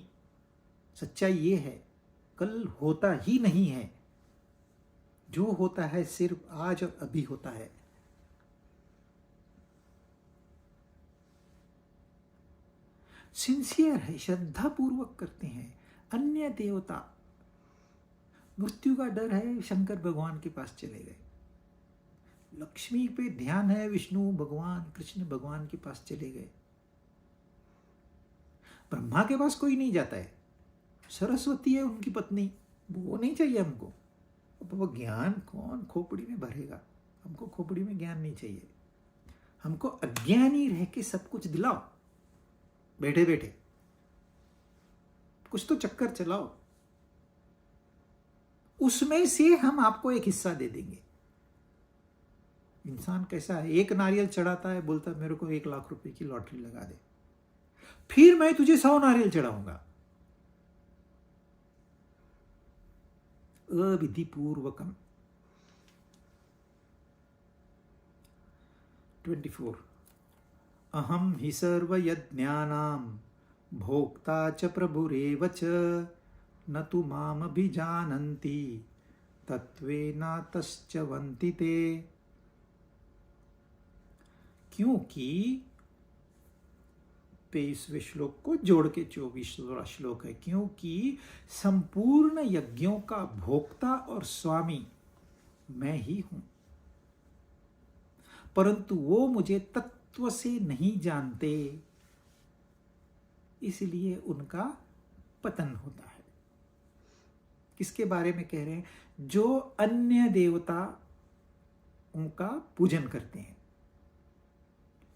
सच्चाई ये है, कल होता ही नहीं है। जो होता है सिर्फ आज और अभी होता है। सिंसियर है, श्रद्धा पूर्वक करते हैं। अन्य देवता, मृत्यु का डर है, शंकर भगवान के पास चले गए। लक्ष्मी पे ध्यान है, विष्णु भगवान, कृष्ण भगवान के पास चले गए। ब्रह्मा के पास कोई नहीं जाता है। सरस्वती है उनकी पत्नी, वो नहीं चाहिए हमको। अब वो ज्ञान कौन खोपड़ी में भरेगा? हमको खोपड़ी में ज्ञान नहीं चाहिए। हमको अज्ञानी रह के सब कुछ दिलाओ, बैठे बैठे कुछ तो चक्कर चलाओ, उसमें से हम आपको एक हिस्सा दे देंगे। इंसान कैसा है, एक नारियल चढ़ाता है, बोलता है मेरे को 1 लाख रुपए की लॉटरी लगा दे, फिर मैं तुझे 100 नारियल चढ़ाऊंगा। अविधि पूर्वकम। 24 अहम हि सर्वयज्ञानां भोक्ता च प्रभुरेव च न तु माम अभिजानन्ति तत्वेनातश्च वन्ति ते। क्योंकि 23वें श्लोक को जोड़ के 24वां श्लोक है, क्योंकि संपूर्ण यज्ञों का भोक्ता और स्वामी मैं ही हूं, परंतु वो मुझे तत्व से नहीं जानते, इसलिए उनका पतन होता है। किसके बारे में कह रहे हैं? जो अन्य देवता उनका पूजन करते हैं।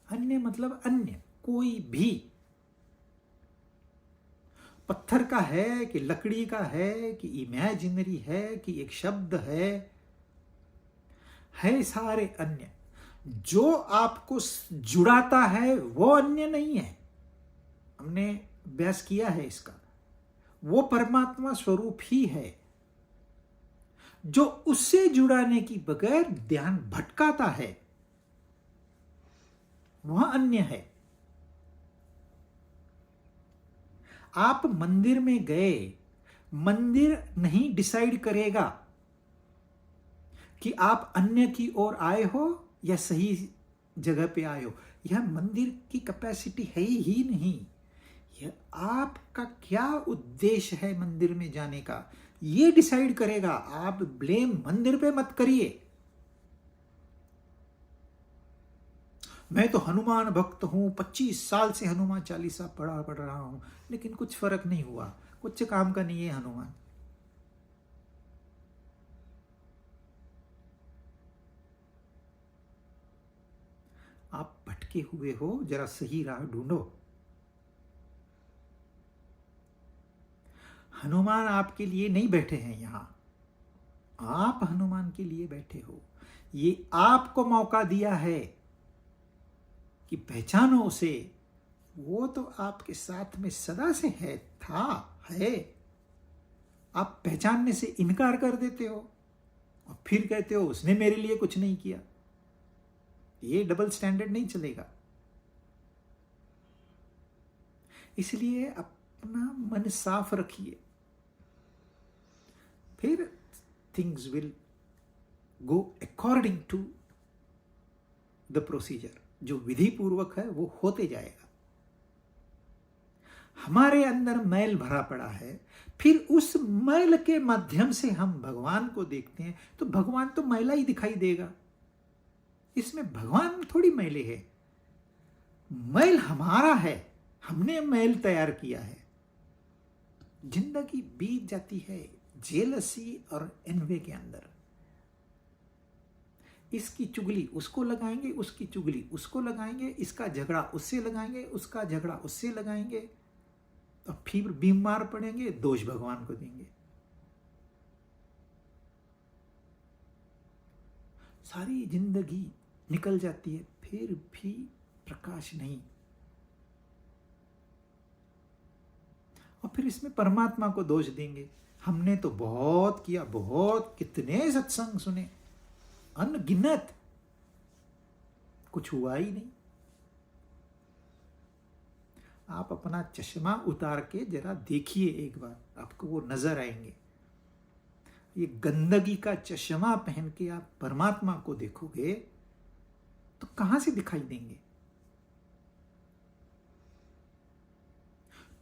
अन्य मतलब अन्य कोई भी, पत्थर का है कि लकड़ी का है कि इमेजिनरी है कि एक शब्द है सारे अन्य। जो आपको जुड़ाता है वो अन्य नहीं है, हमने अभ्यास किया है इसका। वो परमात्मा स्वरूप ही है। जो उससे जुड़ाने की बगैर ध्यान भटकाता है वह अन्य है। आप मंदिर में गए, मंदिर नहीं डिसाइड करेगा कि आप अन्य की ओर आए हो या सही जगह पे आए हो। यह मंदिर की कैपेसिटी है ही नहीं। यह आपका क्या उद्देश्य है मंदिर में जाने का, यह डिसाइड करेगा। आप ब्लेम मंदिर पे मत करिए। मैं तो हनुमान भक्त हूं, 25 साल से हनुमान चालीसा पढ़ रहा हूं, लेकिन कुछ फर्क नहीं हुआ, कुछ काम का नहीं है हनुमान। आप भटके हुए हो, जरा सही राह ढूंढो। हनुमान आपके लिए नहीं बैठे हैं यहां, आप हनुमान के लिए बैठे हो। ये आपको मौका दिया है कि पहचानो उसे। वो तो आपके साथ में सदा से है, है। आप पहचानने से इनकार कर देते हो और फिर कहते हो उसने मेरे लिए कुछ नहीं किया। ये डबल स्टैंडर्ड नहीं चलेगा। इसलिए अपना मन साफ रखिए, फिर things will go according to the procedure. जो विधि पूर्वक है वो होते जाएगा। हमारे अंदर मैल भरा पड़ा है, फिर उस मैल के माध्यम से हम भगवान को देखते हैं, तो भगवान तो मैला ही दिखाई देगा। इसमें भगवान थोड़ी मैले है, मैल हमारा है, हमने मैल तैयार किया है। जिंदगी बीत जाती है जेलसी और एनवे के अंदर। इसकी चुगली उसको लगाएंगे, उसकी चुगली उसको लगाएंगे, इसका झगड़ा उससे लगाएंगे, उसका झगड़ा उससे लगाएंगे, तो फिर बीमार पड़ेंगे, दोष भगवान को देंगे। सारी जिंदगी निकल जाती है, फिर भी प्रकाश नहीं। और फिर इसमें परमात्मा को दोष देंगे। हमने तो बहुत किया, बहुत, कितने सत्संग सुने, अनगिनत, कुछ हुआ ही नहीं। आप अपना चश्मा उतार के जरा देखिए एक बार, आपको वो नजर आएंगे। ये गंदगी का चश्मा पहन के आप परमात्मा को देखोगे तो कहां से दिखाई देंगे?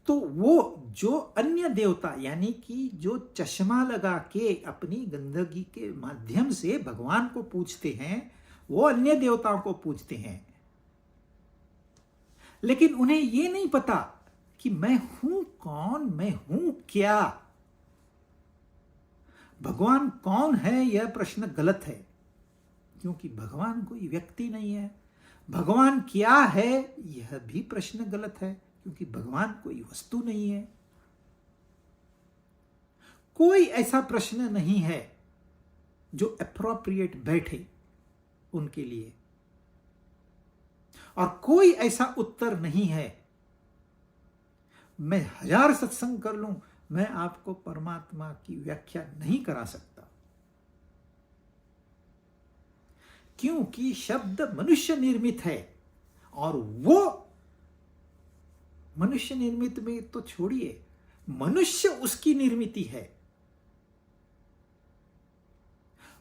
तो वो जो अन्य देवता, यानी कि जो चश्मा लगा के अपनी गंदगी के माध्यम से भगवान को पूजते हैं, वो अन्य देवताओं को पूजते हैं। लेकिन उन्हें यह नहीं पता कि मैं हूं कौन, मैं हूं क्या। भगवान कौन है यह प्रश्न गलत है, क्योंकि भगवान कोई व्यक्ति नहीं है। भगवान क्या है यह भी प्रश्न गलत है, क्योंकि भगवान कोई वस्तु नहीं है। कोई ऐसा प्रश्न नहीं है जो एप्रोप्रिएट बैठे उनके लिए, और कोई ऐसा उत्तर नहीं है। मैं 1000 सत्संग कर लूं, मैं आपको परमात्मा की व्याख्या नहीं करा सकता, क्योंकि शब्द मनुष्य निर्मित है, और वो मनुष्य निर्मित में तो छोड़िए, मनुष्य उसकी निर्मिति है।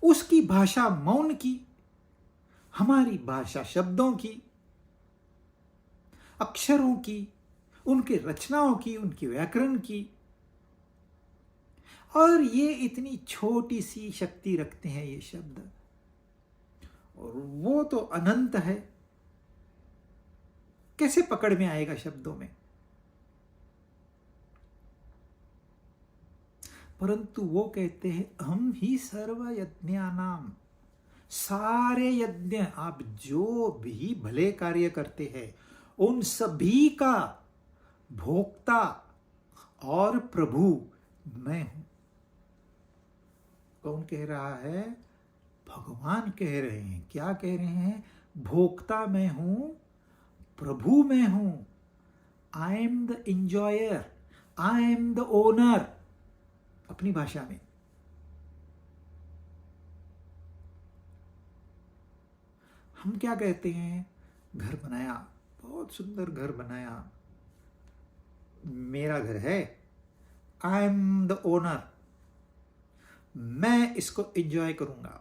उसकी भाषा मौन की, हमारी भाषा शब्दों की, अक्षरों की, उनके रचनाओं की, उनके व्याकरण की। और ये इतनी छोटी सी शक्ति रखते हैं ये शब्द, और वो तो अनंत है, कैसे पकड़ में आएगा शब्दों में। परंतु वो कहते हैं हम ही सर्व यज्ञानाम, सारे यज्ञ, आप जो भी भले कार्य करते हैं उन सभी का भोक्ता और प्रभु मैं हूं। कौन कह रहा है? भगवान कह रहे हैं। क्या कह रहे हैं? भोक्ता मैं हूं, प्रभु मैं हूं। I am the enjoyer, I am the owner, अपनी भाषा में। हम क्या कहते हैं? घर बनाया, बहुत सुंदर घर बनाया, मेरा घर है, आई एम द ओनर, मैं इसको एंजॉय करूंगा।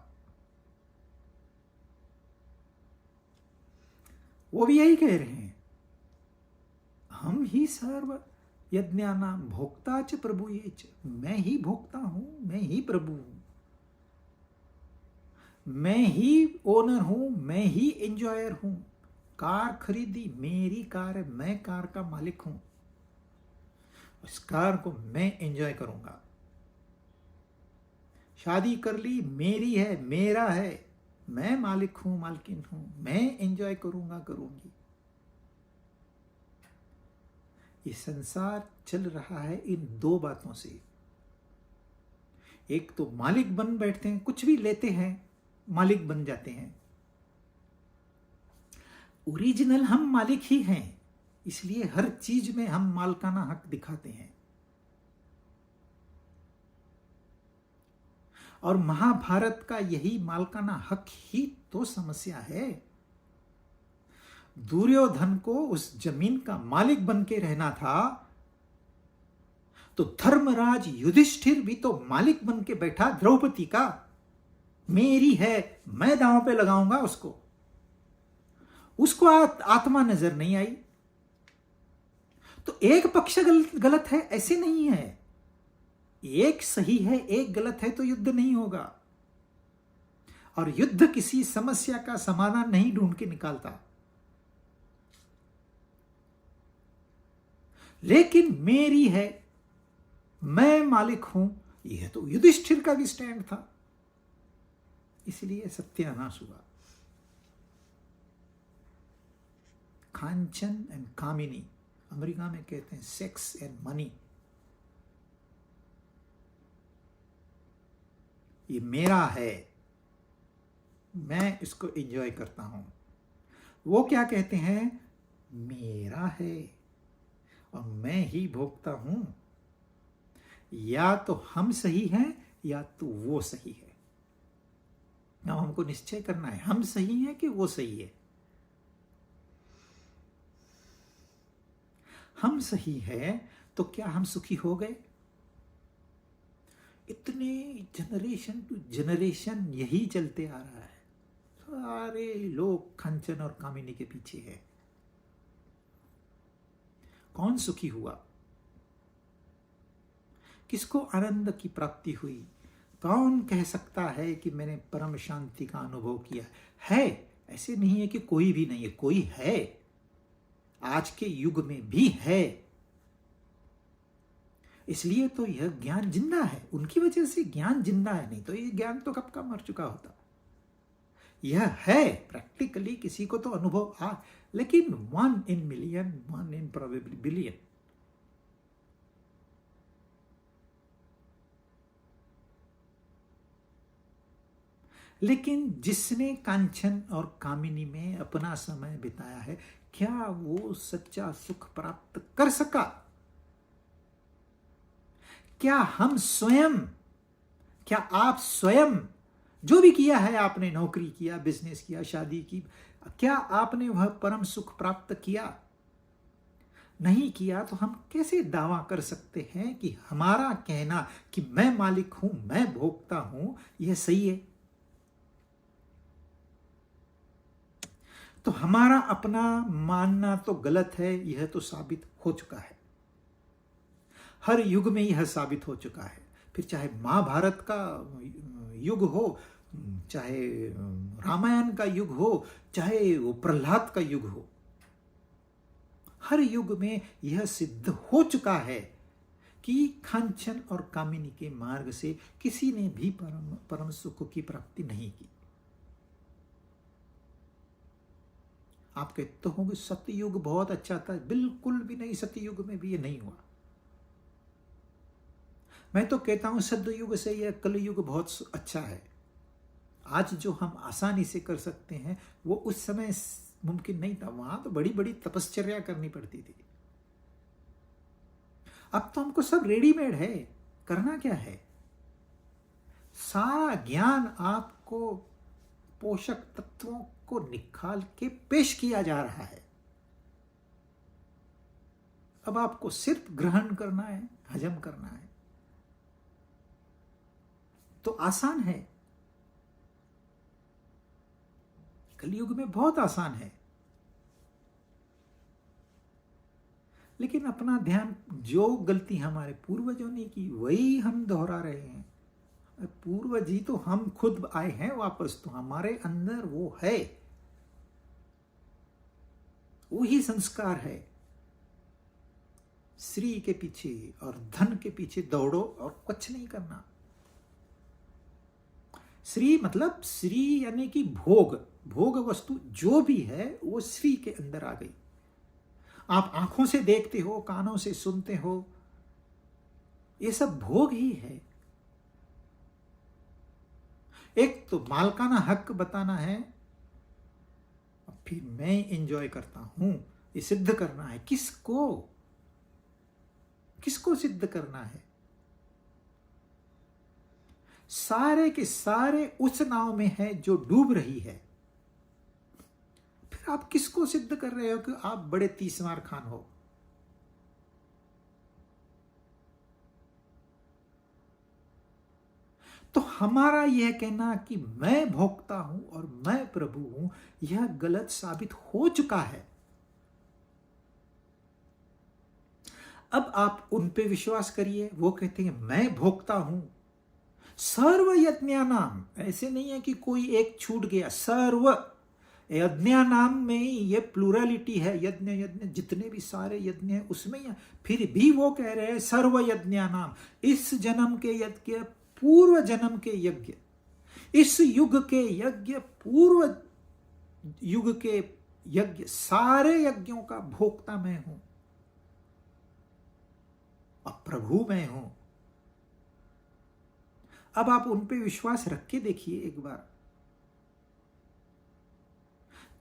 वो भी यही कह रहे हैं, हम ही सर्व यज्ञानाम भोक्ता च प्रभु ये च, मैं ही भोक्ता हूं, मैं ही प्रभु हूं, मैं ही ओनर हूं, मैं ही एंजॉयर हूं। कार खरीदी, मेरी कार है, मैं कार का मालिक हूं, उस कार को मैं एंजॉय करूंगा। शादी कर ली, मेरी है, मेरा है, मैं मालिक हूं, मालकिन हूं, मैं एंजॉय करूंगा, करूंगी। ये संसार चल रहा है इन दो बातों से। एक तो मालिक बन बैठते हैं, कुछ भी लेते हैं मालिक बन जाते हैं। ओरिजिनल हम मालिक ही हैं, इसलिए हर चीज में हम मालकाना हक दिखाते हैं। और महाभारत का यही मालकाना हक ही तो समस्या है। दुर्योधन को उस जमीन का मालिक बन के रहना था, तो धर्मराज युधिष्ठिर भी तो मालिक बन के बैठा द्रौपदी का, मेरी है, मैं दांव पे लगाऊंगा उसको। उसको आत्मा नजर नहीं आई। तो एक पक्ष गलत है ऐसे नहीं है, एक सही है एक गलत है तो युद्ध नहीं होगा। और युद्ध किसी समस्या का समाधान नहीं ढूंढ के निकालता। लेकिन मेरी है, मैं मालिक हूं, यह तो युधिष्ठिर का भी स्टैंड था, इसलिए सत्यानाश हुआ। कांचन एंड कामिनी, अमेरिका में कहते हैं सेक्स एंड मनी। ये मेरा है, मैं इसको एंजॉय करता हूं। वो क्या कहते हैं? मेरा है और मैं ही भोगता हूं। या तो हम सही हैं या तो वो सही है। अब हमको निश्चय करना है, हम सही हैं कि वो सही है। हम सही है तो क्या हम सुखी हो गए? इतने जनरेशन टू जनरेशन यही चलते आ रहा है। सारे लोग कंचन और कामिनी के पीछे है। कौन सुखी हुआ? किसको आनंद की प्राप्ति हुई? कौन कह सकता है कि मैंने परम शांति का अनुभव किया है? ऐसे नहीं है कि कोई भी नहीं है, कोई है, आज के युग में भी है। इसलिए तो यह ज्ञान जिंदा है, उनकी वजह से ज्ञान जिंदा है, नहीं तो ये ज्ञान तो कब का मर चुका होता। यह है प्रैक्टिकली, किसी को तो अनुभव आ, लेकिन 1 in million, 1 in probably billion। लेकिन जिसने कांचन और कामिनी में अपना समय बिताया है, क्या वो सच्चा सुख प्राप्त कर सका? क्या हम स्वयं, क्या आप स्वयं जो भी किया है, आपने नौकरी किया, बिजनेस किया, शादी की, क्या आपने वह परम सुख प्राप्त किया? नहीं किया तो हम कैसे दावा कर सकते हैं कि हमारा कहना कि मैं मालिक हूं, मैं भोगता हूं, यह सही है? तो हमारा अपना मानना तो गलत है, यह तो साबित हो चुका है, हर युग में यह साबित हो चुका है। फिर चाहे महाभारत का युग हो, चाहे रामायण का युग हो, चाहे वो प्रहलाद का युग हो, हर युग में यह सिद्ध हो चुका है कि कांचन और कामिनी के मार्ग से किसी ने भी परम सुख की प्राप्ति नहीं की। आप कहते होंगे सतयुग बहुत अच्छा था, बिल्कुल भी नहीं, सतयुग में भी ये नहीं हुआ। मैं तो कहता हूं सतयुग से यह कलयुग बहुत अच्छा है। आज जो हम आसानी से कर सकते हैं वो उस समय मुमकिन नहीं था, वहां तो बड़ी बड़ी तपश्चर्या करनी पड़ती थी। अब तो हमको सब रेडीमेड है, करना क्या है, सारा ज्ञान आपको पोषक तत्वों को निकाल के पेश किया जा रहा है। अब आपको सिर्फ ग्रहण करना है, हजम करना है, तो आसान है। कलयुग में बहुत आसान है, लेकिन अपना ध्यान, जो गलती हमारे पूर्वजों ने की वही हम दोहरा रहे हैं। पूर्वज ही तो हम खुद आए हैं वापस, तो हमारे अंदर वो है, वही संस्कार है। स्त्री के पीछे और धन के पीछे दौड़ो और कुछ नहीं करना। श्री मतलब श्री यानी कि भोग, भोग वस्तु जो भी है वो श्री के अंदर आ गई। आप आंखों से देखते हो, कानों से सुनते हो, ये सब भोग ही है। एक तो मालकाना हक बताना है, फिर मैं एंजॉय करता हूं, ये सिद्ध करना है। किसको किसको सिद्ध करना है? सारे के सारे उस नाव में है जो डूब रही है। फिर आप किसको सिद्ध कर रहे हो कि आप बड़े तीसमार खान हो? तो हमारा यह कहना कि मैं भोक्ता हूं और मैं प्रभु हूं, यह गलत साबित हो चुका है। अब आप उन पे विश्वास करिए, वो कहते हैं मैं भोक्ता हूं। सर्व यज्ञानाम, ऐसे नहीं है कि कोई एक छूट गया, सर्व यज्ञानाम में ये प्लूरलिटी है, यज्ञ यज्ञ जितने भी सारे यज्ञ हैं उसमें, फिर भी वो कह रहे हैं सर्व यज्ञानाम, इस जन्म के यज्ञ, पूर्व जन्म के यज्ञ, इस युग के यज्ञ, पूर्व युग के यज्ञ, सारे यज्ञों का भोक्ता मैं हूं और प्रभु मैं हूं। अब आप उन पे विश्वास रख के देखिए एक बार।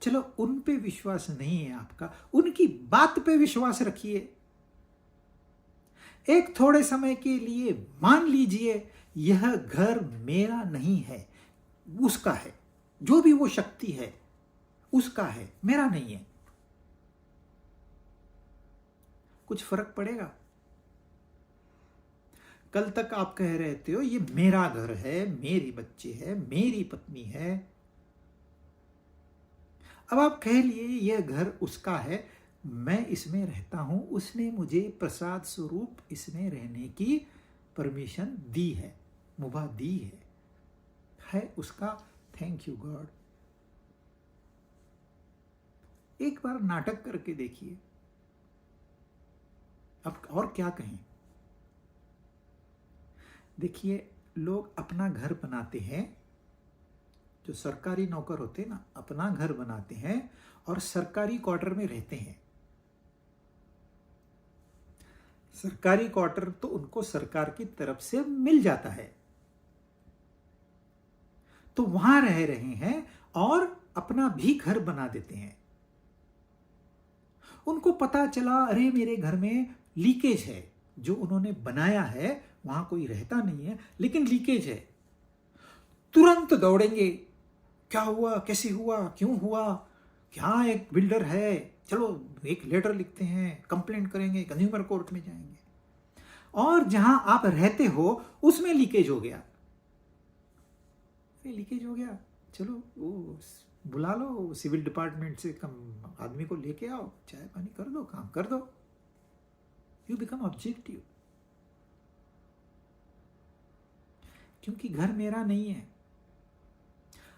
चलो उन पे विश्वास नहीं है आपका, उनकी बात पे विश्वास रखिए। एक थोड़े समय के लिए मान लीजिए यह घर मेरा नहीं है, उसका है, जो भी वो शक्ति है उसका है, मेरा नहीं है। कुछ फर्क पड़ेगा? कल तक आप कह रहे थे हो ये मेरा घर है, मेरी बच्चे है, मेरी पत्नी है। अब आप कह लिए यह घर उसका है, मैं इसमें रहता हूं, उसने मुझे प्रसाद स्वरूप इसमें रहने की परमिशन दी है, मुभा दी है उसका। Thank you God. एक बार नाटक करके देखिए। अब और क्या कहें? देखिए, लोग अपना घर बनाते हैं, जो सरकारी नौकर होते हैं ना, अपना घर बनाते हैं और सरकारी क्वार्टर में रहते हैं। सरकारी क्वार्टर तो उनको सरकार की तरफ से मिल जाता है, तो वहां रह रहे हैं और अपना भी घर बना देते हैं। उनको पता चला अरे मेरे घर में लीकेज है, जो उन्होंने बनाया है वहां कोई रहता नहीं है लेकिन लीकेज है, तुरंत दौड़ेंगे, क्या हुआ, कैसे हुआ, क्यों हुआ, क्या एक बिल्डर है, चलो एक लेटर लिखते हैं, कंप्लेंट करेंगे, कंज्यूमर कोर्ट में जाएंगे। और जहां आप रहते हो उसमें लीकेज हो गया, लीकेज हो गया, चलो वो बुला लो सिविल डिपार्टमेंट से, कम आदमी को लेके आओ, चाय पानी कर दो, काम कर दो। You become objective. क्योंकि घर मेरा नहीं है।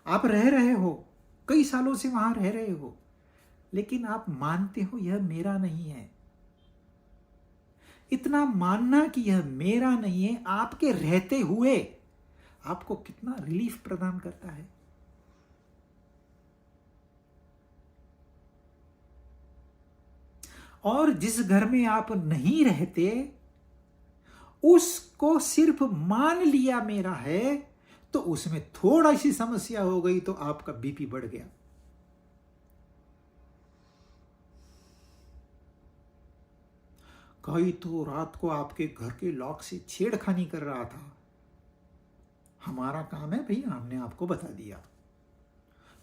आप रह रहे हो, कई सालों से वहां रह रहे हो, लेकिन आप मानते हो यह मेरा नहीं है। इतना मानना कि यह मेरा नहीं है आपके रहते हुए आपको कितना रिलीफ प्रदान करता है। और जिस घर में आप नहीं रहते उसको सिर्फ मान लिया मेरा है, तो उसमें थोड़ा सी समस्या हो गई तो आपका बीपी बढ़ गया। कोई तो रात को आपके घर के लॉक से छेड़खानी कर रहा था। हमारा काम है भैया, हमने आपको बता दिया।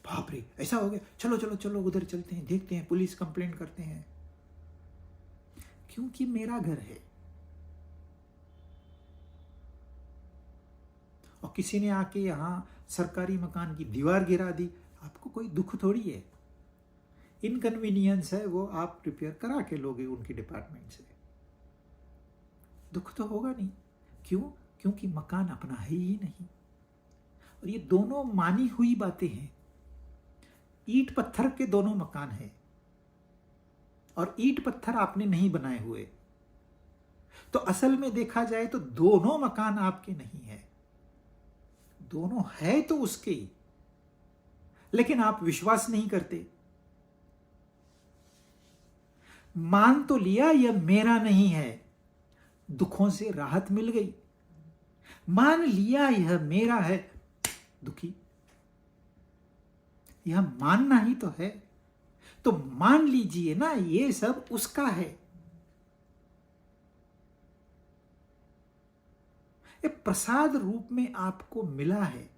बाप रे ऐसा हो गया, चलो चलो चलो उधर चलते हैं, देखते हैं, पुलिस कंप्लेंट करते हैं। क्योंकि मेरा घर है। और किसी ने आके यहां सरकारी मकान की दीवार गिरा दी, आपको कोई दुख थोड़ी है। इनकन्वीनियंस है, वो आप रिपेयर करा के लोगे उनकी डिपार्टमेंट से। दुख तो होगा नहीं। क्यों? क्योंकि मकान अपना है ही नहीं। और ये दोनों मानी हुई बातें हैं। ईंट पत्थर के दोनों मकान हैं, और ईंट पत्थर आपने नहीं बनाए हुए। तो असल में देखा जाए तो दोनों मकान आपके नहीं है, दोनों है तो उसके ही, लेकिन आप विश्वास नहीं करते। मान तो लिया यह मेरा नहीं है, दुखों से राहत मिल गई। मान लिया यह मेरा है, दुखी। यह मानना ही तो है। तो मान लीजिए ना, ये सब उसका है। ये प्रसाद रूप में आपको मिला है।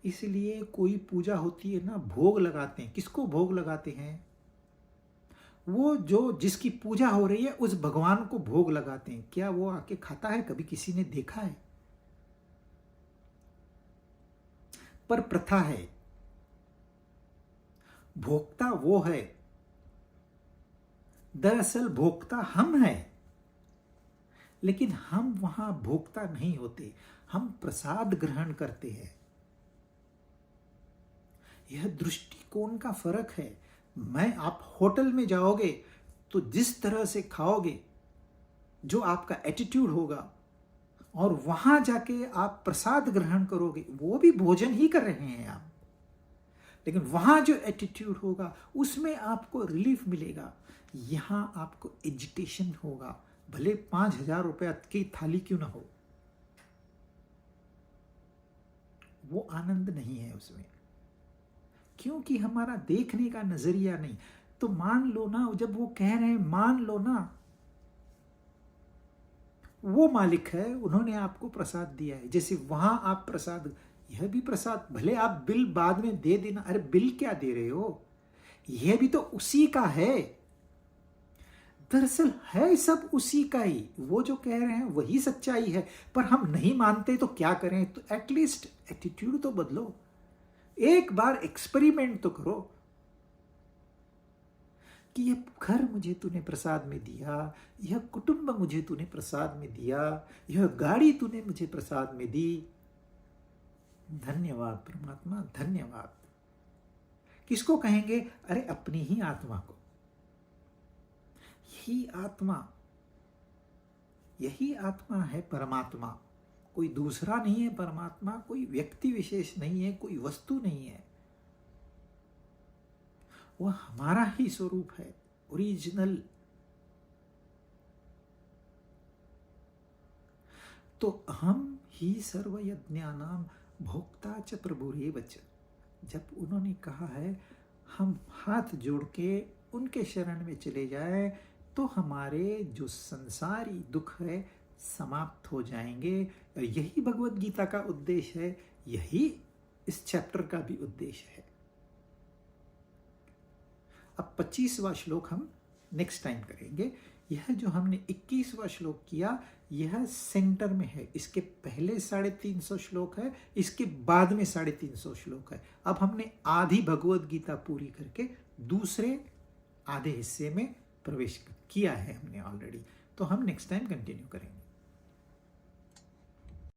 इसलिए कोई पूजा होती है ना, भोग लगाते हैं। किसको भोग लगाते हैं? वो जो जिसकी पूजा हो रही है उस भगवान को भोग लगाते हैं। क्या वो आके खाता है? कभी किसी ने देखा है? पर प्रथा है। भोक्ता वो है, दरअसल भोक्ता हम हैं, लेकिन हम वहां भोक्ता नहीं होते, हम प्रसाद ग्रहण करते हैं। यह दृष्टिकोण का फर्क है। आप होटल में जाओगे तो जिस तरह से खाओगे, जो आपका एटीट्यूड होगा, और वहां जाके आप प्रसाद ग्रहण करोगे, वो भी भोजन ही कर रहे हैं आप, लेकिन वहां जो एटीट्यूड होगा उसमें आपको रिलीफ मिलेगा। यहां आपको एजिटेशन होगा, भले 5,000 रुपया की थाली क्यों ना हो, वो आनंद नहीं है उसमें। क्योंकि हमारा देखने का नजरिया नहीं। तो मान लो ना, जब वो कह रहे हैं मान लो ना, वो मालिक है, उन्होंने आपको प्रसाद दिया है। जैसे वहां आप प्रसाद, यह भी प्रसाद, भले आप बिल बाद में दे देना। अरे बिल क्या दे रहे हो, यह भी तो उसी का है। दरअसल है सब उसी का ही। वो जो कह रहे हैं वही सच्चाई है, पर हम नहीं मानते तो क्या करें? तो एटलीस्ट एटीट्यूड तो बदलो, एक बार एक्सपेरिमेंट तो करो कि यह घर मुझे तूने प्रसाद में दिया, यह कुटुंब मुझे तूने प्रसाद में दिया, यह गाड़ी तूने मुझे प्रसाद में दी। धन्यवाद परमात्मा, धन्यवाद। किसको कहेंगे? अरे अपनी ही आत्मा को। यही आत्मा है परमात्मा। कोई दूसरा नहीं है परमात्मा, कोई व्यक्ति विशेष नहीं है, कोई वस्तु नहीं है। वह हमारा ही स्वरूप है, ओरिजिनल। तो हम ही सर्व यज्ञानाम भोक्ता च प्रभुरेव च। जब उन्होंने कहा है हम हाथ जोड़ के उनके शरण में चले जाए, तो हमारे जो संसारी दुख है समाप्त हो जाएंगे। और यही भगवत गीता का उद्देश्य है, यही इस चैप्टर का भी उद्देश्य है। अब 25वां श्लोक हम नेक्स्ट टाइम करेंगे। यह जो हमने 21वां श्लोक किया, यह सेंटर में है। इसके पहले 350 श्लोक है, इसके बाद में 350 श्लोक है। अब हमने आधी भगवत गीता पूरी करके दूसरे आधे हिस्से में प्रवेश किया है हमने ऑलरेडी। तो हम नेक्स्ट टाइम कंटिन्यू करेंगे।